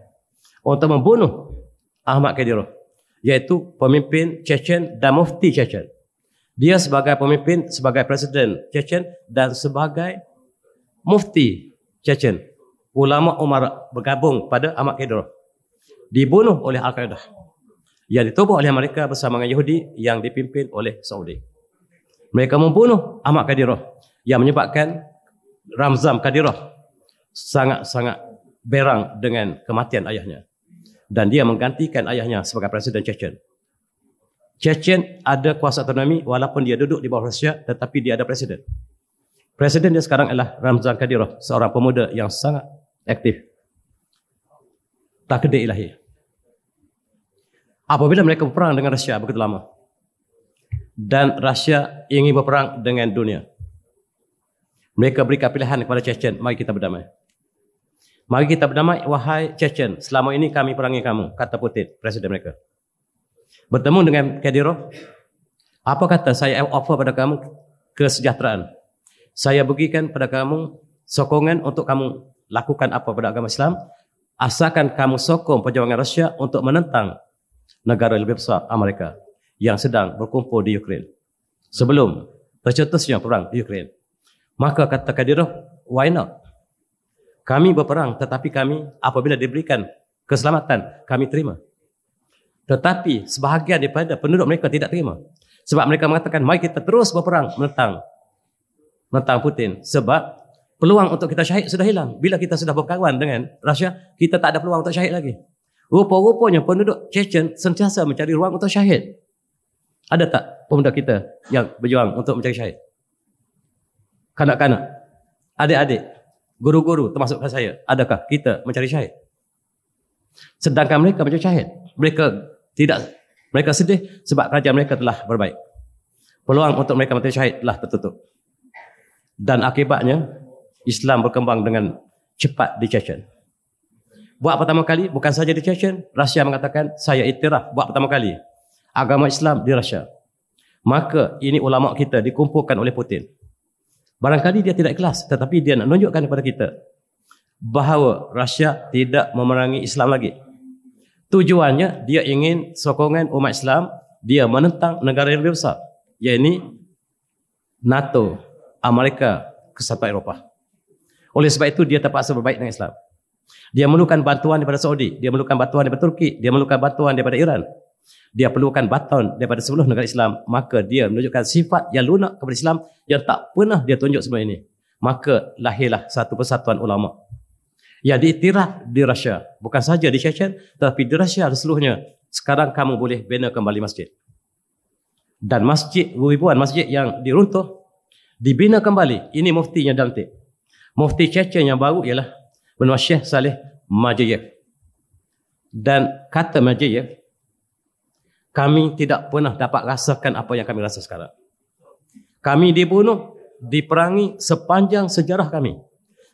untuk membunuh Ahmad Kadyrov, iaitu pemimpin Chechen dan mufti Chechen. Dia sebagai pemimpin, sebagai presiden Chechen dan sebagai mufti Chechen. Ulama Umar bergabung pada Ahmad Kadyrov. Dibunuh oleh Al-Qaedah yang ditubuh oleh Amerika bersama dengan Yahudi yang dipimpin oleh Saudi. Mereka membunuh Ahmad Kadyrov yang menyebabkan Ramzan Kadyrov sangat-sangat berang dengan kematian ayahnya. Dan dia menggantikan ayahnya sebagai presiden Chechen. Chechen ada kuasa otonomi walaupun dia duduk di bawah Rusia, tetapi dia ada presiden. Presiden dia sekarang adalah Ramzan Kadyrov, seorang pemuda yang sangat aktif. Takdir ilahi. Apabila mereka berperang dengan Rusia begitu lama, dan Rusia ingin berperang dengan dunia, mereka berikan pilihan kepada Chechen, mari kita berdamai. Mari kita berdamai, wahai Chechen, selama ini kami perangi kamu, kata Putin, presiden mereka. Bertemu dengan Kadyrov, apa kata, saya offer pada kamu kesejahteraan. Saya berikan pada kamu sokongan untuk kamu lakukan apa pada agama Islam, asalkan kamu sokong perjuangan Rusia untuk menentang negara lebih besar, Amerika, yang sedang berkumpul di Ukraine sebelum tercetusnya perang di Ukraine. Maka kata Kadyrov, why not? Kami berperang, tetapi kami apabila diberikan keselamatan, kami terima. Tetapi sebahagian daripada penduduk mereka tidak terima. Sebab mereka mengatakan, mari kita terus berperang menentang Putin. Sebab peluang untuk kita syahid sudah hilang. Bila kita sudah berkawan dengan Rusia, kita tak ada peluang untuk syahid lagi. Rupa-rupanya penduduk Chechen sentiasa mencari ruang untuk syahid. Ada tak pemuda kita yang berjuang untuk mencari syahid? Kanak-kanak, adik-adik, guru-guru termasuk saya, adakah kita mencari syahid? Sedangkan mereka mencari syahid. Mereka sedih sebab kerajaan mereka telah berbaik. Peluang untuk mereka mencari syahid telah tertutup. Dan akibatnya Islam berkembang dengan cepat di Chechen. Buat pertama kali, bukan saja di Chechen, Rusia mengatakan, saya iktiraf buat pertama kali agama Islam di Rusia. Maka ini ulama kita dikumpulkan oleh Putin. Barangkali dia tidak ikhlas, tetapi dia nak menunjukkan kepada kita bahawa Rusia tidak memerangi Islam lagi. Tujuannya dia ingin sokongan umat Islam, dia menentang negara yang lebih besar, iaitu NATO, Amerika, Kesatuan Eropah. Oleh sebab itu dia terpaksa berbaik dengan Islam. Dia memerlukan bantuan daripada Saudi, dia memerlukan bantuan daripada Turki, dia memerlukan bantuan daripada Iran. Dia perlukan bantuan daripada seluruh negara Islam. Maka dia menunjukkan sifat yang lunak kepada Islam yang tak pernah dia tunjuk sebelum ini. Maka lahirlah satu persatuan ulama yang diiktiraf di Rusia. Bukan saja di Chechen, tetapi di Rusia seluruhnya. Sekarang kamu boleh bina kembali masjid. Dan masjid, ribuan masjid yang diruntuh, dibina kembali. Ini muftinya Dante. Mufti Chechen yang baru ialah bernama Syekh Saleh Majeyev. Dan kata Majeyev, kami tidak pernah dapat rasakan apa yang kami rasa sekarang. Kami dibunuh diperangi sepanjang sejarah kami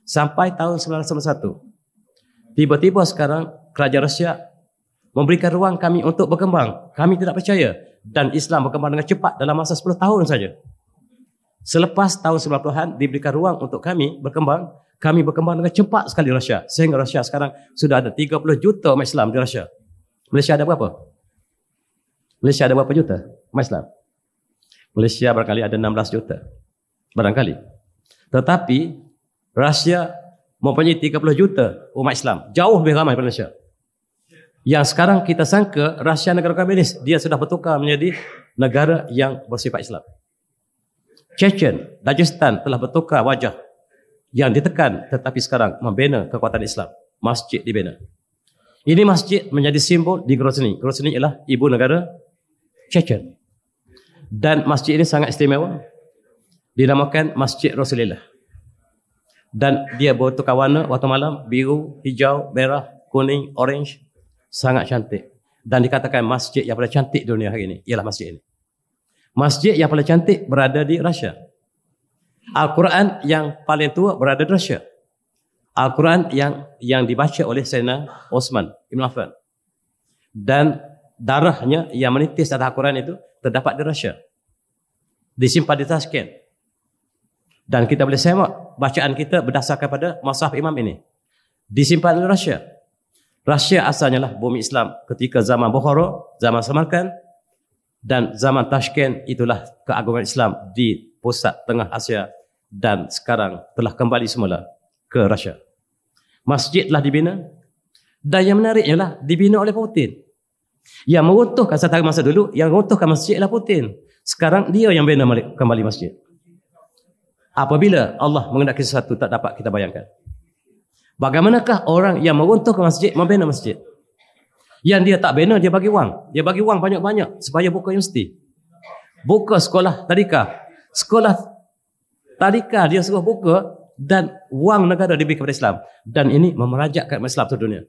sampai tahun 1991. Tiba-tiba sekarang kerajaan Rusia memberikan ruang kami untuk berkembang. Kami tidak percaya, dan Islam berkembang dengan cepat dalam masa 10 tahun saja. Selepas tahun 90-an diberikan ruang untuk kami berkembang dengan cepat sekali Rusia, sehingga Rusia sekarang sudah ada 30 juta umat Islam di Rusia. Malaysia ada berapa? Malaysia ada berapa juta umat Islam? Malaysia barangkali ada 16 juta. Barangkali. Tetapi Rusia mempunyai 30 juta umat Islam. Jauh lebih ramai daripada Malaysia. Yang sekarang kita sangka Rusia negara komunis, dia sudah bertukar menjadi negara yang bersifat Islam. Chechen, Dagestan telah bertukar wajah, yang ditekan tetapi sekarang membina kekuatan Islam. Masjid dibina. Ini masjid menjadi simbol di Grozny. Grozny ialah ibu negara Chechen. Dan masjid ini sangat istimewa. Dinamakan Masjid Rasulullah. Dan dia bertukar warna waktu malam, biru, hijau, merah, kuning, orange. Sangat cantik. Dan dikatakan masjid yang paling cantik dunia hari ini ialah masjid ini. Masjid yang paling cantik berada di Rusia. Al-Quran yang paling tua berada di Rusia. Al-Quran yang dibaca oleh Sayyidina Osman Ibn Affan. Dan darahnya yang menitis atas Al-Quran itu terdapat di Rusia. Disimpan di Tashkent. Dan kita boleh semak bacaan kita berdasarkan pada Mushaf Imam ini. Disimpan di Rusia. Rusia asalnya lah bumi Islam ketika zaman Bukhara, zaman Samarkand, dan zaman Tashkent itulah keagungan Islam di pusat tengah Asia, dan sekarang telah kembali semula ke Rusia. Masjid telah dibina, dan yang menariknya lah dibina oleh Putin. Yang meruntuhkan setara masa dulu, yang meruntuhkan masjid ialah Putin. Sekarang dia yang bina kembali masjid. Apabila Allah mengendaki sesuatu tak dapat kita bayangkan. Bagaimanakah orang yang meruntuhkan masjid membina masjid? Yang dia tak bina, dia bagi wang. Dia bagi wang banyak-banyak supaya buka universiti. Buka sekolah tadika. Sekolah tadika dia suruh buka, dan wang negara diberi kepada Islam. Dan ini memerajakkan Islam seluruh dunia.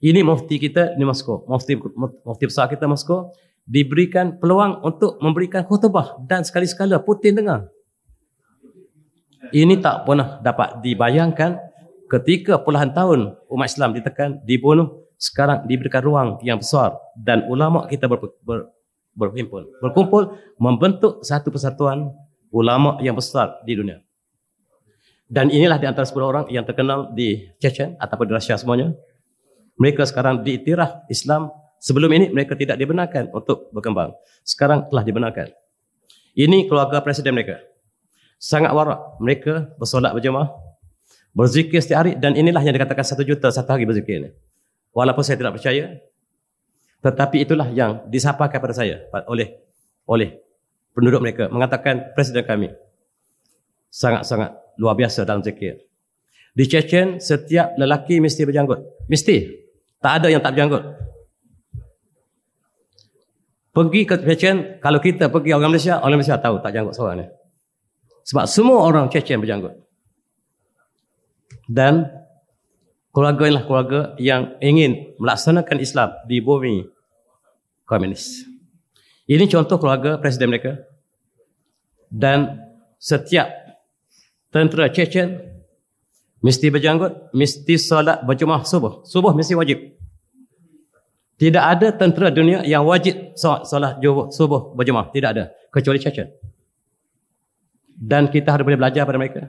Ini mufti kita di Moskow. Mufti besar kita Moskow diberikan peluang untuk memberikan khutbah, dan sekali-sekala Putin dengar. Ini tak pernah dapat dibayangkan ketika puluhan tahun umat Islam ditekan, dibunuh, sekarang diberikan ruang yang besar, dan ulama kita berkumpul membentuk satu persatuan ulama yang besar di dunia. Dan inilah di antara 10 orang yang terkenal di Chechen ataupun di Rusia semuanya. Mereka sekarang diiktiraf Islam. Sebelum ini mereka tidak dibenarkan untuk berkembang. Sekarang telah dibenarkan. Ini keluarga presiden mereka. Sangat warak. Mereka bersolat berjemaah, berzikir setiap hari, dan inilah yang dikatakan 1 juta satu hari berzikir ini. Walaupun saya tidak percaya, tetapi itulah yang disampaikan kepada saya oleh penduduk mereka, mengatakan presiden kami sangat-sangat luar biasa dalam zikir. Di Chechen setiap lelaki mesti berjanggut. Mesti. Tak ada yang tak berjanggut. Pergi ke Chechen, kalau kita pergi orang Malaysia tahu tak janggut seorang ni. Sebab semua orang Chechen berjanggut. Dan keluarga inilah keluarga yang ingin melaksanakan Islam di bumi komunis. Ini contoh keluarga presiden mereka. Dan setiap tentera Chechen mesti berjanggut, mesti solat berjemaah subuh. Subuh mesti wajib. Tidak ada tentera dunia yang wajib solat subuh berjemaah. Tidak ada. Kecuali Chechen. Dan kita harus boleh belajar pada mereka.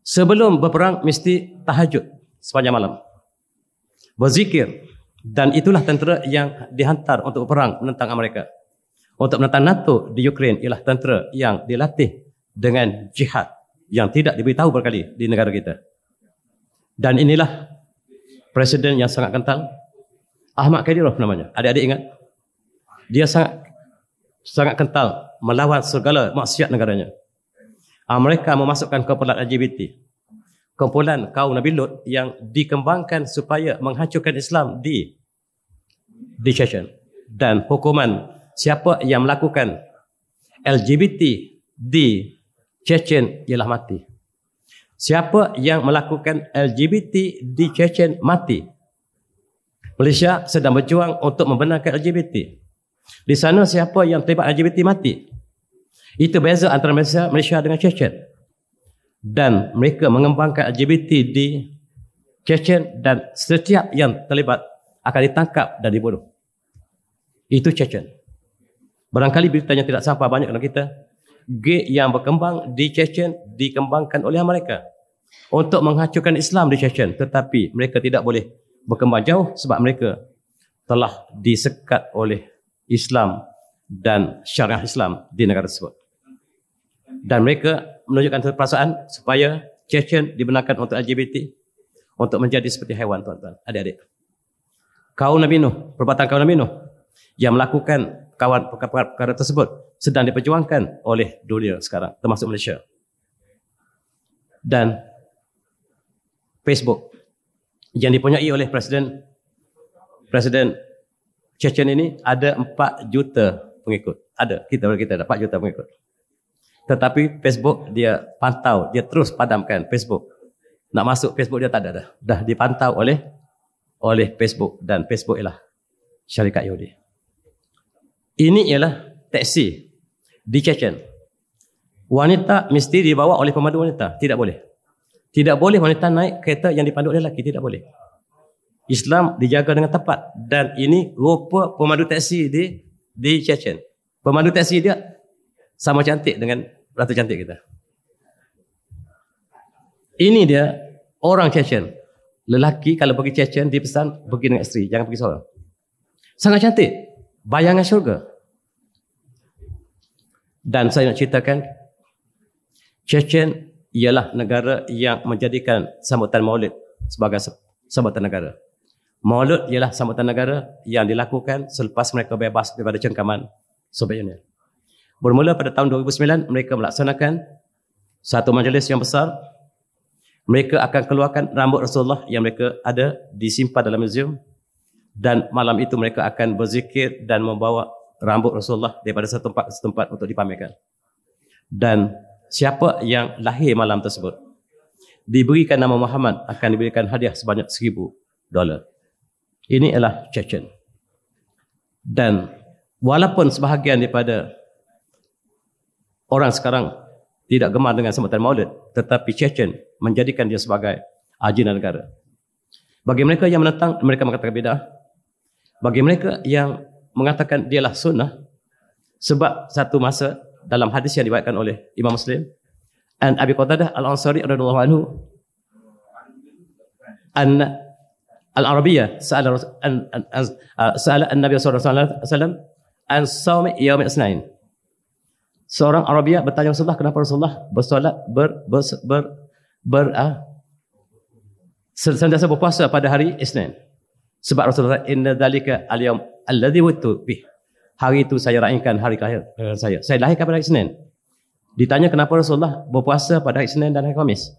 Sebelum berperang mesti tahajud sepanjang malam. Berzikir. Dan itulah tentera yang dihantar untuk berperang menentang Amerika. Untuk menentang NATO di Ukraine ialah tentera yang dilatih dengan jihad yang tidak diberitahu berkali di negara kita. Dan inilah presiden yang sangat kental, Ahmad Kadyrov namanya. Adik-adik ingat? Dia sangat kental melawan segala maksiat negaranya. Mereka memasukkan kumpulan LGBT, kumpulan kaum Nabi Lut yang dikembangkan supaya menghancurkan Islam di Chechen. Dan hukuman siapa yang melakukan LGBT di Chechen ialah mati. Siapa yang melakukan LGBT di Chechen mati. Malaysia sedang berjuang untuk membenarkan LGBT. Di sana siapa yang terlibat LGBT mati. Itu beza antara Malaysia dengan Chechen. Dan mereka mengembangkan LGBT di Chechen dan setiap yang terlibat akan ditangkap dan dibunuh. Itu Chechen. Barangkali beritanya tidak sampai banyak dalam kita. Gay yang berkembang di Chechen dikembangkan oleh mereka untuk menghancurkan Islam di Chechen, tetapi mereka tidak boleh berkembang jauh sebab mereka telah disekat oleh Islam dan syariah Islam di negara tersebut. Dan mereka menunjukkan perasaan supaya Chechen dibenarkan untuk LGBT untuk menjadi seperti haiwan, tuan-tuan, adik-adik. Kaum Nabi Nuh, perbuatan kaum Nabi Nuh yang melakukan perkara tersebut sedang diperjuangkan oleh dunia sekarang, termasuk Malaysia. Dan Facebook yang dipunyai oleh Presiden Chechen ini ada 4 juta pengikut. Ada, kita ada 4 juta pengikut. Tetapi Facebook dia pantau, dia terus padamkan Facebook. Nak masuk Facebook dia tak ada dah. Dah dipantau oleh Facebook, dan Facebook ialah syarikat Yahudi. Ini ialah teksi di Chechen. Wanita mesti dibawa oleh pemandu wanita, tidak boleh. Tidak boleh wanita naik kereta yang dipandu oleh lelaki, tidak boleh. Islam dijaga dengan tepat, dan ini rupa pemandu teksi di Chechen. Pemandu teksi dia sama cantik dengan ratu cantik kita. Ini dia orang Chechen. Lelaki kalau pergi Chechen dipesan pergi dengan isteri, jangan pergi seorang. Sangat cantik, bayangan syurga. Dan saya nak ceritakan, Chechen ialah negara yang menjadikan sambutan Maulid sebagai sambutan negara. Maulid ialah sambutan negara yang dilakukan selepas mereka bebas daripada cengkaman Soviet Union. Bermula pada tahun 2009, mereka melaksanakan satu majlis yang besar. Mereka akan keluarkan rambut Rasulullah yang mereka ada disimpan dalam museum, dan malam itu mereka akan berzikir dan membawa rambut Rasulullah daripada satu tempat ke setempat untuk dipamerkan. Dan siapa yang lahir malam tersebut diberikan nama Muhammad akan diberikan hadiah sebanyak $1,000. Ini adalah Chechen. Dan walaupun sebahagian daripada orang sekarang tidak gemar dengan sambutan Maulid, tetapi Chechen menjadikan dia sebagai ajian negara. Bagi mereka yang menentang, mereka mengatakan bid'ah. Bagi mereka yang mengatakan dialah sunnah, sebab satu masa dalam hadis yang diriwayatkan oleh Imam Muslim, an Abi Qatadah Al-Ansari radhiyallahu anhu, an Al-Arabiyyah sa'ala an-Nabi sallallahu alaihi wasallam an shaum yaum al-Itsnain. Seorang Arabiah bertanya Rasulullah, kenapa Rasulullah bersolat sentiasa berpuasa pada hari Isnin? Sebab Rasulullah, inna dzalika al-yaum alladhi wulidtu bih. Hari itu saya raikan hari kelahiran saya. Saya lahirkan pada hari Isnin. Ditanya kenapa Rasulullah berpuasa pada hari Isnin dan hari Khamis?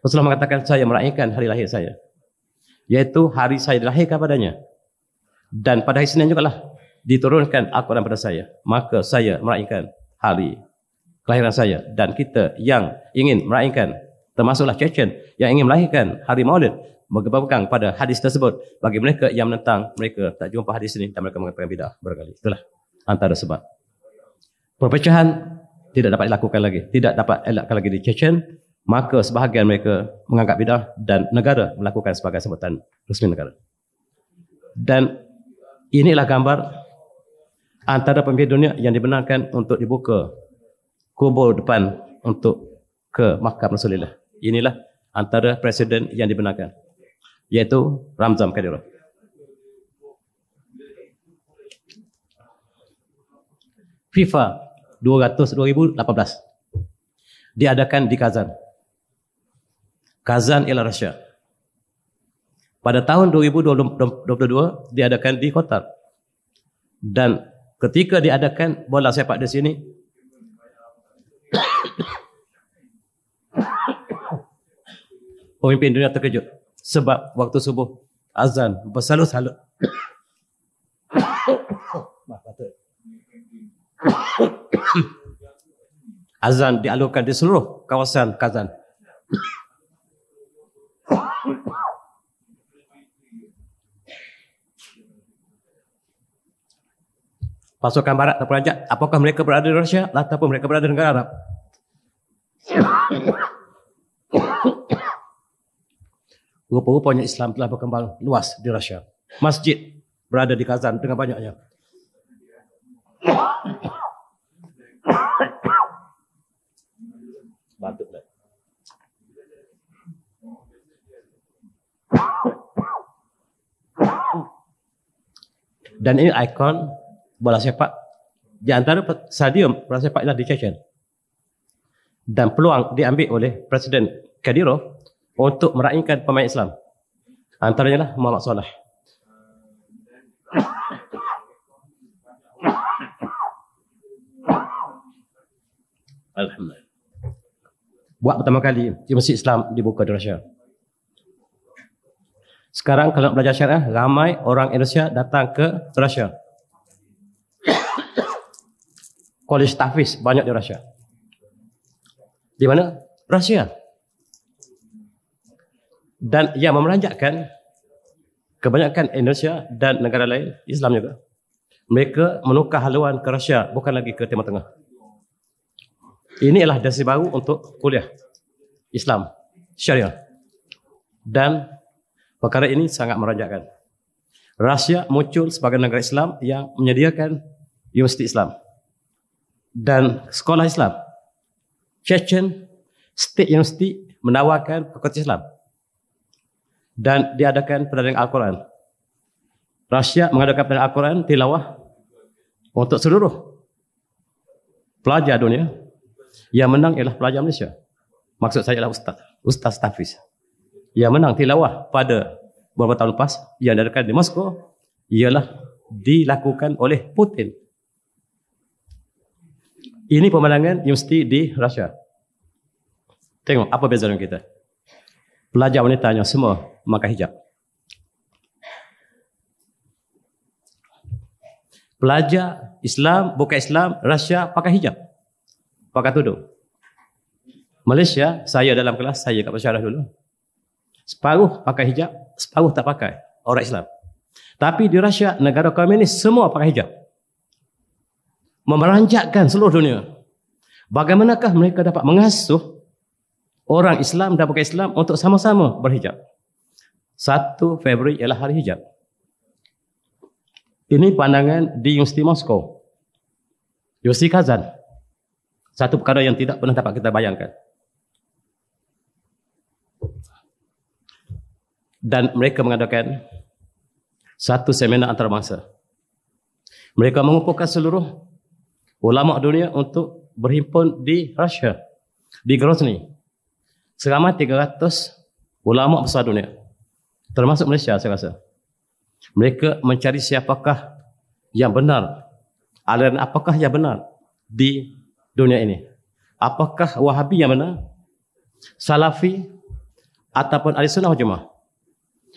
Rasulullah mengatakan, saya meraihkan hari lahir saya, iaitu hari saya dilahirkan padanya. Dan pada hari Isnin jugalah diturunkan Al-Quran pada saya. Maka saya meraihkan hari kelahiran saya. Dan kita yang ingin meraihkan, termasuklah Chechen yang ingin melahirkan hari Maulid, berpegang pada hadis tersebut. Bagi mereka yang menentang, mereka tak jumpa hadis ini dan mereka mengatakan bid'ah barangkali. Itulah antara sebab. Perpecahan tidak dapat dilakukan lagi, tidak dapat elakkan lagi di Chechen. Maka sebahagian mereka menganggap bid'ah dan negara melakukan sebagai sebutan resmi negara. Dan inilah gambar antara pemimpin dunia yang dibenarkan untuk dibuka kubur depan untuk ke makam Rasulullah. Inilah antara presiden yang dibenarkan, iaitu Ramzan Kadyrov. FIFA 2018 diadakan di Kazan. Kazan ialah Rusia. Pada tahun 2022 diadakan di Qatar. Dan ketika diadakan bola sepak di sini, pemimpin dunia terkejut sebab waktu subuh azan bersalut-salut. Azan dialurkan di seluruh kawasan Kazan. Pasukan Barat terperanjat. Apakah mereka berada di Rusia ataupun mereka berada di negara Arab? Rupa-rupanya Islam telah berkembang luas di Rusia. Masjid berada di Kazan dengan banyaknya. Batuklah. Dan ini ikon bola sepak. Di antara stadium bola sepak ialah di Chechen. Dan peluang diambil oleh Presiden Kadyrov untuk meraihkan pemain Islam. Antaranya lah Muhammad Salah. Alhamdulillah. Buat pertama kali Masjid Islam dibuka di Rusia. Sekarang kalau belajar syariah, ramai orang Indonesia datang ke Rusia. College Tahfiz banyak di Rusia. Di mana? Rusia. Dan yang memeranjatkan kebanyakan Indonesia dan negara lain, Islam juga, mereka menukar haluan ke Rusia, bukan lagi ke Timur Tengah. Ini adalah destinasi baru untuk kuliah Islam, syariah. Dan perkara ini sangat meranjatkan. Rusia muncul sebagai negara Islam yang menyediakan universiti Islam dan sekolah Islam. Chechen State University menawarkan fakulti Islam dan diadakan pertandingan Al-Quran. Rusia mengadakan pertandingan Al-Quran tilawah untuk seluruh pelajar dunia. Yang menang ialah pelajar Malaysia. Maksud saya adalah Ustaz Tahfiz. Yang menang tilawah pada beberapa tahun lepas yang diadakan di Moskow ialah dilakukan oleh Putin. Ini pemandangan universiti di Rusia. Tengok apa beza dengan kita. Pelajar wanitanya semua memakai hijab. Pelajar Islam, bukan Islam, Rusia pakai hijab. Pakai tudung. Malaysia, saya dalam kelas, saya kat pensyarah dulu. Separuh pakai hijab, separuh tak pakai. Orang Islam. Tapi di Rusia, negara komunis, semua pakai hijab. Memeranjatkan seluruh dunia. Bagaimanakah mereka dapat mengasuh orang Islam dan bukan Islam untuk sama-sama berhijab? 1 Februari ialah hari hijab. Ini pandangan di Universiti Moskow. Universiti Kazan. Satu perkara yang tidak pernah dapat kita bayangkan. Dan mereka mengadakan satu seminar antarabangsa. Mereka mengumpulkan seluruh ulama dunia untuk berhimpun di Rusia, di Grozny. Seramai 300 ulama besar dunia, termasuk Malaysia saya rasa. Mereka mencari siapakah yang benar, aliran apakah yang benar di dunia ini. Apakah Wahabi yang benar, Salafi ataupun Ahli Sunnah wal Jamaah.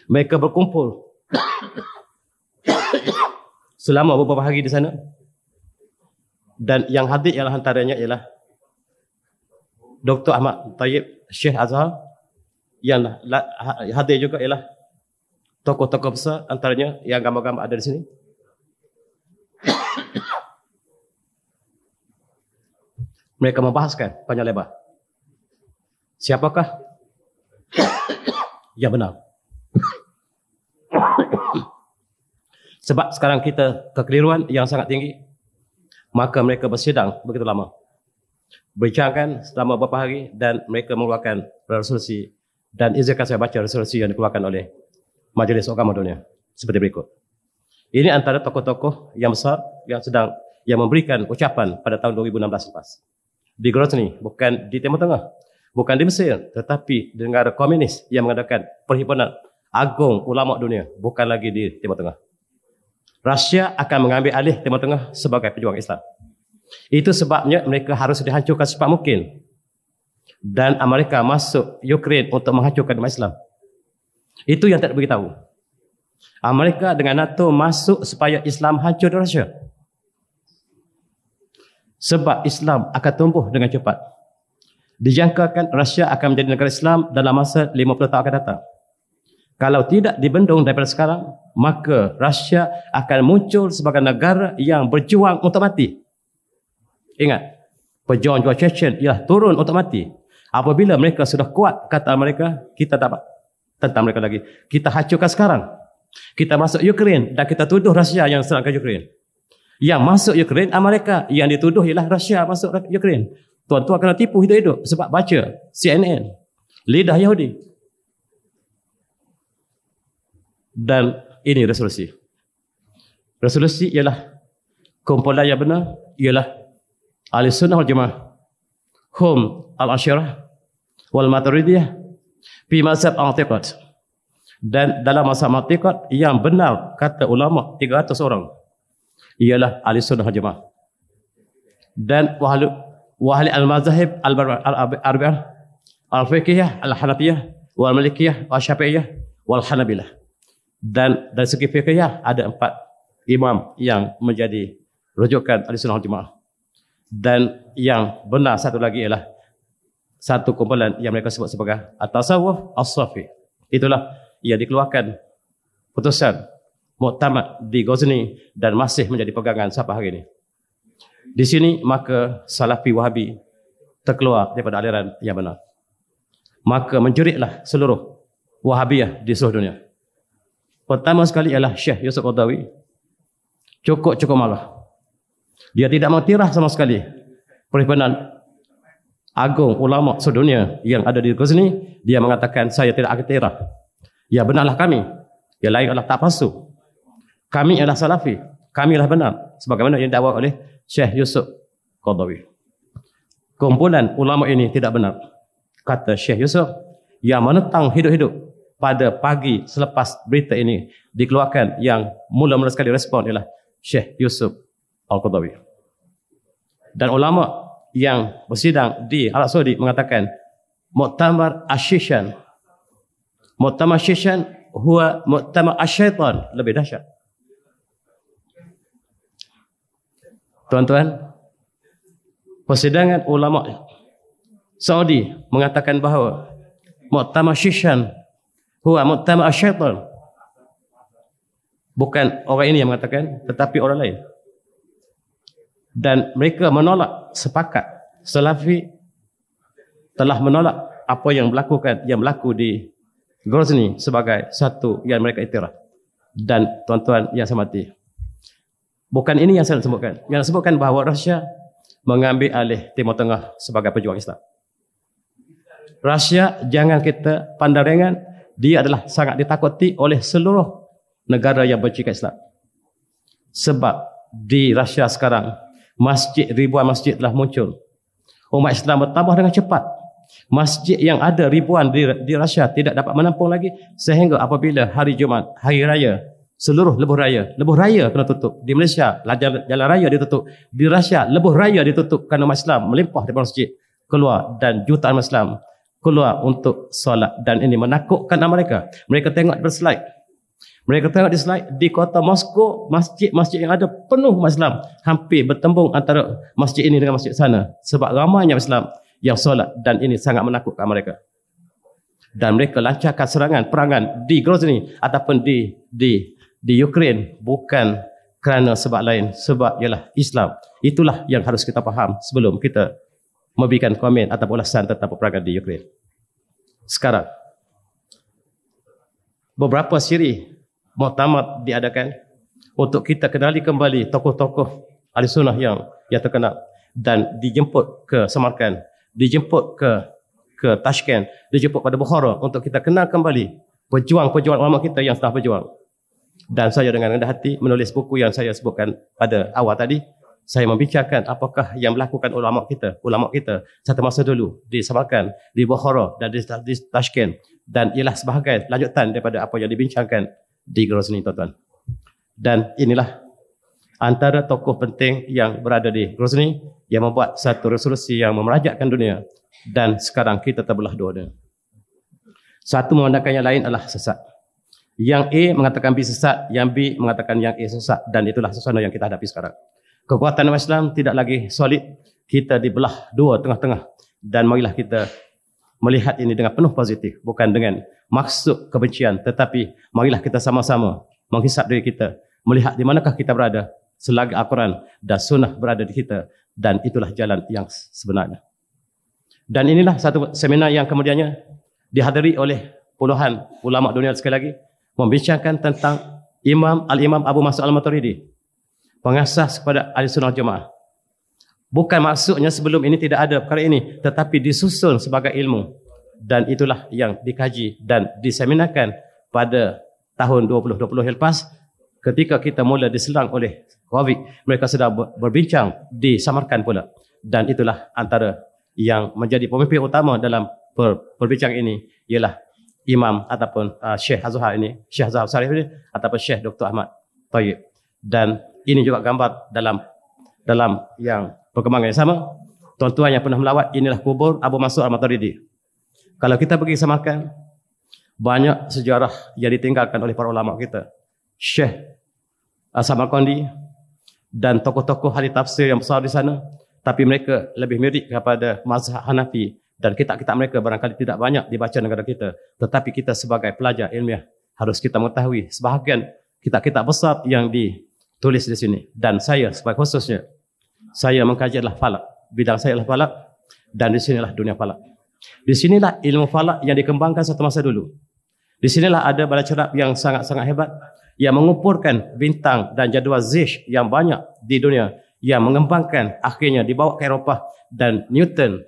Mereka berkumpul selama beberapa hari di sana. Dan yang hadir ialah antaranya ialah Dr. Ahmad Tayyib Syekh Azhar. Yang hadir juga ialah tokoh-tokoh besar, antaranya yang gambar-gambar ada di sini. Mereka membahaskan panjang lebar. Siapakah yang benar? Sebab sekarang kita kekeliruan yang sangat tinggi, maka mereka bersidang begitu lama. Berbincangkan selama beberapa hari dan mereka mengeluarkan resolusi. Dan izinkan saya baca resolusi yang dikeluarkan oleh Majlis Agama Dunia seperti berikut. Ini antara tokoh-tokoh yang besar yang memberikan ucapan pada tahun 2016 lepas. Di Grozny, bukan di Timur Tengah, bukan di Mesir, tetapi di negara komunis yang mengadakan perhimpunan agung ulama dunia, bukan lagi di Timur Tengah. Rusia akan mengambil alih Timur Tengah sebagai pejuang Islam. Itu sebabnya mereka harus dihancurkan secepat mungkin. Dan Amerika masuk Ukraine untuk menghancurkan umat Islam. Itu yang tak diberitahu. Amerika dengan NATO masuk supaya Islam hancur di Rusia. Sebab Islam akan tumbuh dengan cepat. Dijangkakan Rusia akan menjadi negara Islam dalam masa 50 tahun akan datang. Kalau tidak dibendung daripada sekarang, maka Rusia akan muncul sebagai negara yang berjuang untuk mati. Ingat, pejuang-juang Chechen ialah turun untuk mati. Apabila mereka sudah kuat, kata mereka, kita tak tentang mereka lagi. Kita hancurkan sekarang. Kita masuk Ukraine dan kita tuduh Rusia yang serangkan Ukraine. Yang masuk Ukraine Amerika, yang dituduh ialah Rusia masuk Ukraine. Tuan-tuan kena tipu hidup-hidup sebab baca CNN, lidah Yahudi. Dan ini resolusi. Resolusi ialah kumpulan yang benar, ialah Ahli Sunnah wal Jamaah, hum al-Asyirah wal Maturidiyah fi mazhab al-i'tiqad. Dan dalam mazhab al-i'tiqad yang benar kata ulama 300 orang ialah Ahli Sunnah wal Jamaah. Dan wahli al-mazahib al-arba'ah al-fiqhiyah al-hanafiyah wal malikiyah wal syafi'iyah wal hanabilah. Dan dari segi fiqhiyah ada 4 imam yang menjadi rujukan Ahli Sunnah wal Jamaah. Dan yang benar satu lagi ialah satu kumpulan yang mereka sebut sebagai at-tasawuf as-safi. Itulah yang dikeluarkan putusan muktamad di Ghazni dan masih menjadi pegangan sampai hari ini. Di sini maka Salafi Wahabi terkeluar daripada aliran yang benar. Maka menjeritlah seluruh Wahabiyah di seluruh dunia. Pertama sekali ialah Syekh Yusuf Qaradawi. Cukup marah. Dia tidak mengiktiraf sama sekali perhimpunan agung ulama sedunia yang ada di Ghazni. Dia mengatakan saya tidak iktiraf. Ya benarlah kami. Yang lain adalah tak palsu. Kami adalah Salafi. Kami adalah benar. Sebagaimana yang dakwa oleh Syekh Yusuf Qaradawi. Kumpulan ulama ini tidak benar. Kata Syekh Yusuf yang menentang hidup-hidup pada pagi selepas berita ini dikeluarkan, yang mula-mula sekali respon ialah Syekh Yusuf Al-Qaradawi. Dan ulama yang bersidang di Arab Saudi mengatakan Muktamar Ashishan, Muktamar Ashishan huwa Muktamar Asyaitan, lebih dahsyat. Tuan-tuan, persidangan ulama Saudi mengatakan bahawa Muktamar Ashishan huwa Muktamar Asyaitan. Bukan orang ini yang mengatakan, tetapi orang lain. Dan mereka menolak, sepakat Salafi telah menolak apa yang berlaku di Ghazni sebagai satu yang mereka iktiraf. Dan tuan-tuan yang saya hormati, bukan ini yang saya sebutkan. Yang sebutkan bahawa Rusia mengambil alih Timur Tengah sebagai pejuang Islam. Rusia jangan kita pandang ringan, dia adalah sangat ditakuti oleh seluruh negara yang bercakap Islam. Sebab di Rusia sekarang ribuan masjid telah muncul. Umat Islam bertambah dengan cepat. Masjid yang ada ribuan di Rusia tidak dapat menampung lagi, sehingga apabila hari Jumaat, hari raya, seluruh lebuh raya kena tutup. Di Malaysia jalan raya ditutup, di Rusia lebuh raya ditutup kerana umat Islam melimpah di masjid keluar dan jutaan Islam keluar untuk solat. Dan ini menakutkan mereka. Mereka tengok berslide. Mereka tengok di slide di kota Moskow, masjid-masjid yang ada penuh umat Islam, hampir bertembung antara masjid ini dengan masjid sana sebab ramainya Islam yang solat, dan ini sangat menakutkan mereka. Dan mereka lancarkan perangan di Ghazni ataupun di Ukraine bukan kerana sebab lain, sebab ialah Islam. Itulah yang harus kita faham sebelum kita memberikan komen atau ulasan tentang peperangan di Ukraine. Sekarang beberapa siri muktamad diadakan untuk kita kenali kembali tokoh-tokoh Ahli Sunnah yang terkenal, dan dijemput ke Samarkand, dijemput ke Tashkent, dijemput pada Bukhara untuk kita kenal kembali pejuang-pejuang ulama kita yang telah berjuang. Dan saya dengan rendah hati menulis buku yang saya sebutkan pada awal tadi. Saya membicarakan apakah yang melakukan ulama kita satu masa dulu di Samarkand, di Bukhara dan di Tashkent, dan ialah sebahagian lanjutan daripada apa yang dibincangkan di Ghazni, tuan-tuan. Dan inilah antara tokoh penting yang berada di Ghazni yang membuat satu resolusi yang memerajakkan dunia, dan sekarang kita terbelah dua. Satu mengandalkan yang lain adalah sesat. Yang A mengatakan B sesat, yang B mengatakan yang A sesat, dan itulah suasana yang kita hadapi sekarang. Kekuatan Islam tidak lagi solid, kita dibelah dua tengah-tengah, dan marilah kita melihat ini dengan penuh positif, bukan dengan maksud kebencian, tetapi marilah kita sama-sama menghisap diri kita, melihat di manakah kita berada selagi Al-Quran dan Sunnah berada di kita, dan itulah jalan yang sebenarnya. Dan inilah satu seminar yang kemudiannya dihadiri oleh puluhan ulama dunia sekali lagi, membincangkan tentang Al-Imam Abu Mas'ud Al-Maturidi, pengasas kepada Ahlussunnah wal Jamaah. Bukan maksudnya sebelum ini tidak ada perkara ini, tetapi disusun sebagai ilmu, dan itulah yang dikaji dan diseminarkan pada tahun 2020 yang lepas. Ketika kita mula diserang oleh COVID, mereka sedang berbincang di Samarkand pula, dan itulah antara yang menjadi pemimpin utama dalam perbincangan ini ialah Imam ataupun Syekh Azhar ini, Syekh Azhar Sarif ini, ataupun Syekh Dr. Ahmad Tayyib. Dan ini juga gambar dalam yang perkembangan yang sama. Tuan-tuan yang pernah melawat, inilah kubur Abu Mas'ud Al-Maturidi. Kalau kita pergi Samarkand, banyak sejarah yang ditinggalkan oleh para ulama kita, Syekh Samarkandi dan tokoh-tokoh ahli tafsir yang besar di sana, tapi mereka lebih mirip kepada mazhab Hanafi, dan kitab-kitab mereka barangkali tidak banyak dibaca negara kita. Tetapi kita sebagai pelajar ilmiah harus kita mengetahui sebahagian kitab-kitab besar yang ditulis di sini. Dan saya sebagai khususnya, saya mengkaji adalah falak. Bidang saya adalah falak, dan di sinilah dunia falak. Di sinilah ilmu falak yang dikembangkan satu masa dulu. Di sinilah ada bala cerap yang sangat-sangat hebat yang mengumpulkan bintang dan jadual Zeiss yang banyak di dunia, yang mengembangkan, akhirnya dibawa ke Eropah, dan Newton,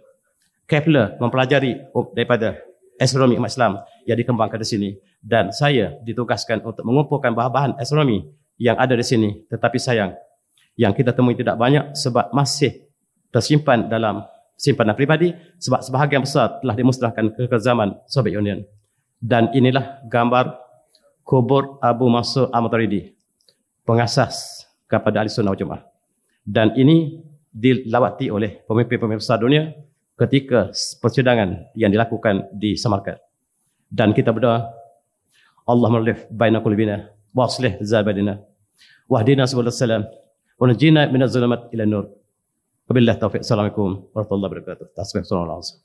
Kepler mempelajari daripada astronomi umat Islam yang dikembangkan di sini. Dan saya ditugaskan untuk mengumpulkan bahan-bahan astronomi yang ada di sini. Tetapi sayang, yang kita temui tidak banyak sebab masih tersimpan dalam simpanan pribadi, sebab sebahagian besar telah dimusnahkan ke zaman Soviet Union. Dan inilah gambar kubur Abu Mas'ud Al-Maturidi, pengasas kepada Ahlussunnah wal Jamaah. Dan ini dilawati oleh pemimpin-pemimpin besar dunia ketika persidangan yang dilakukan di Samarkand. Dan kita berdoa, Allahumma alif baina qulubina wa aslih zabadina wahdina subulal salam wa najina minaz zulumat ila nur. Wabillahi taufiq. Assalamualaikum warahmatullahi wabarakatuh. Tasbih sallallahu alaihi wasallam.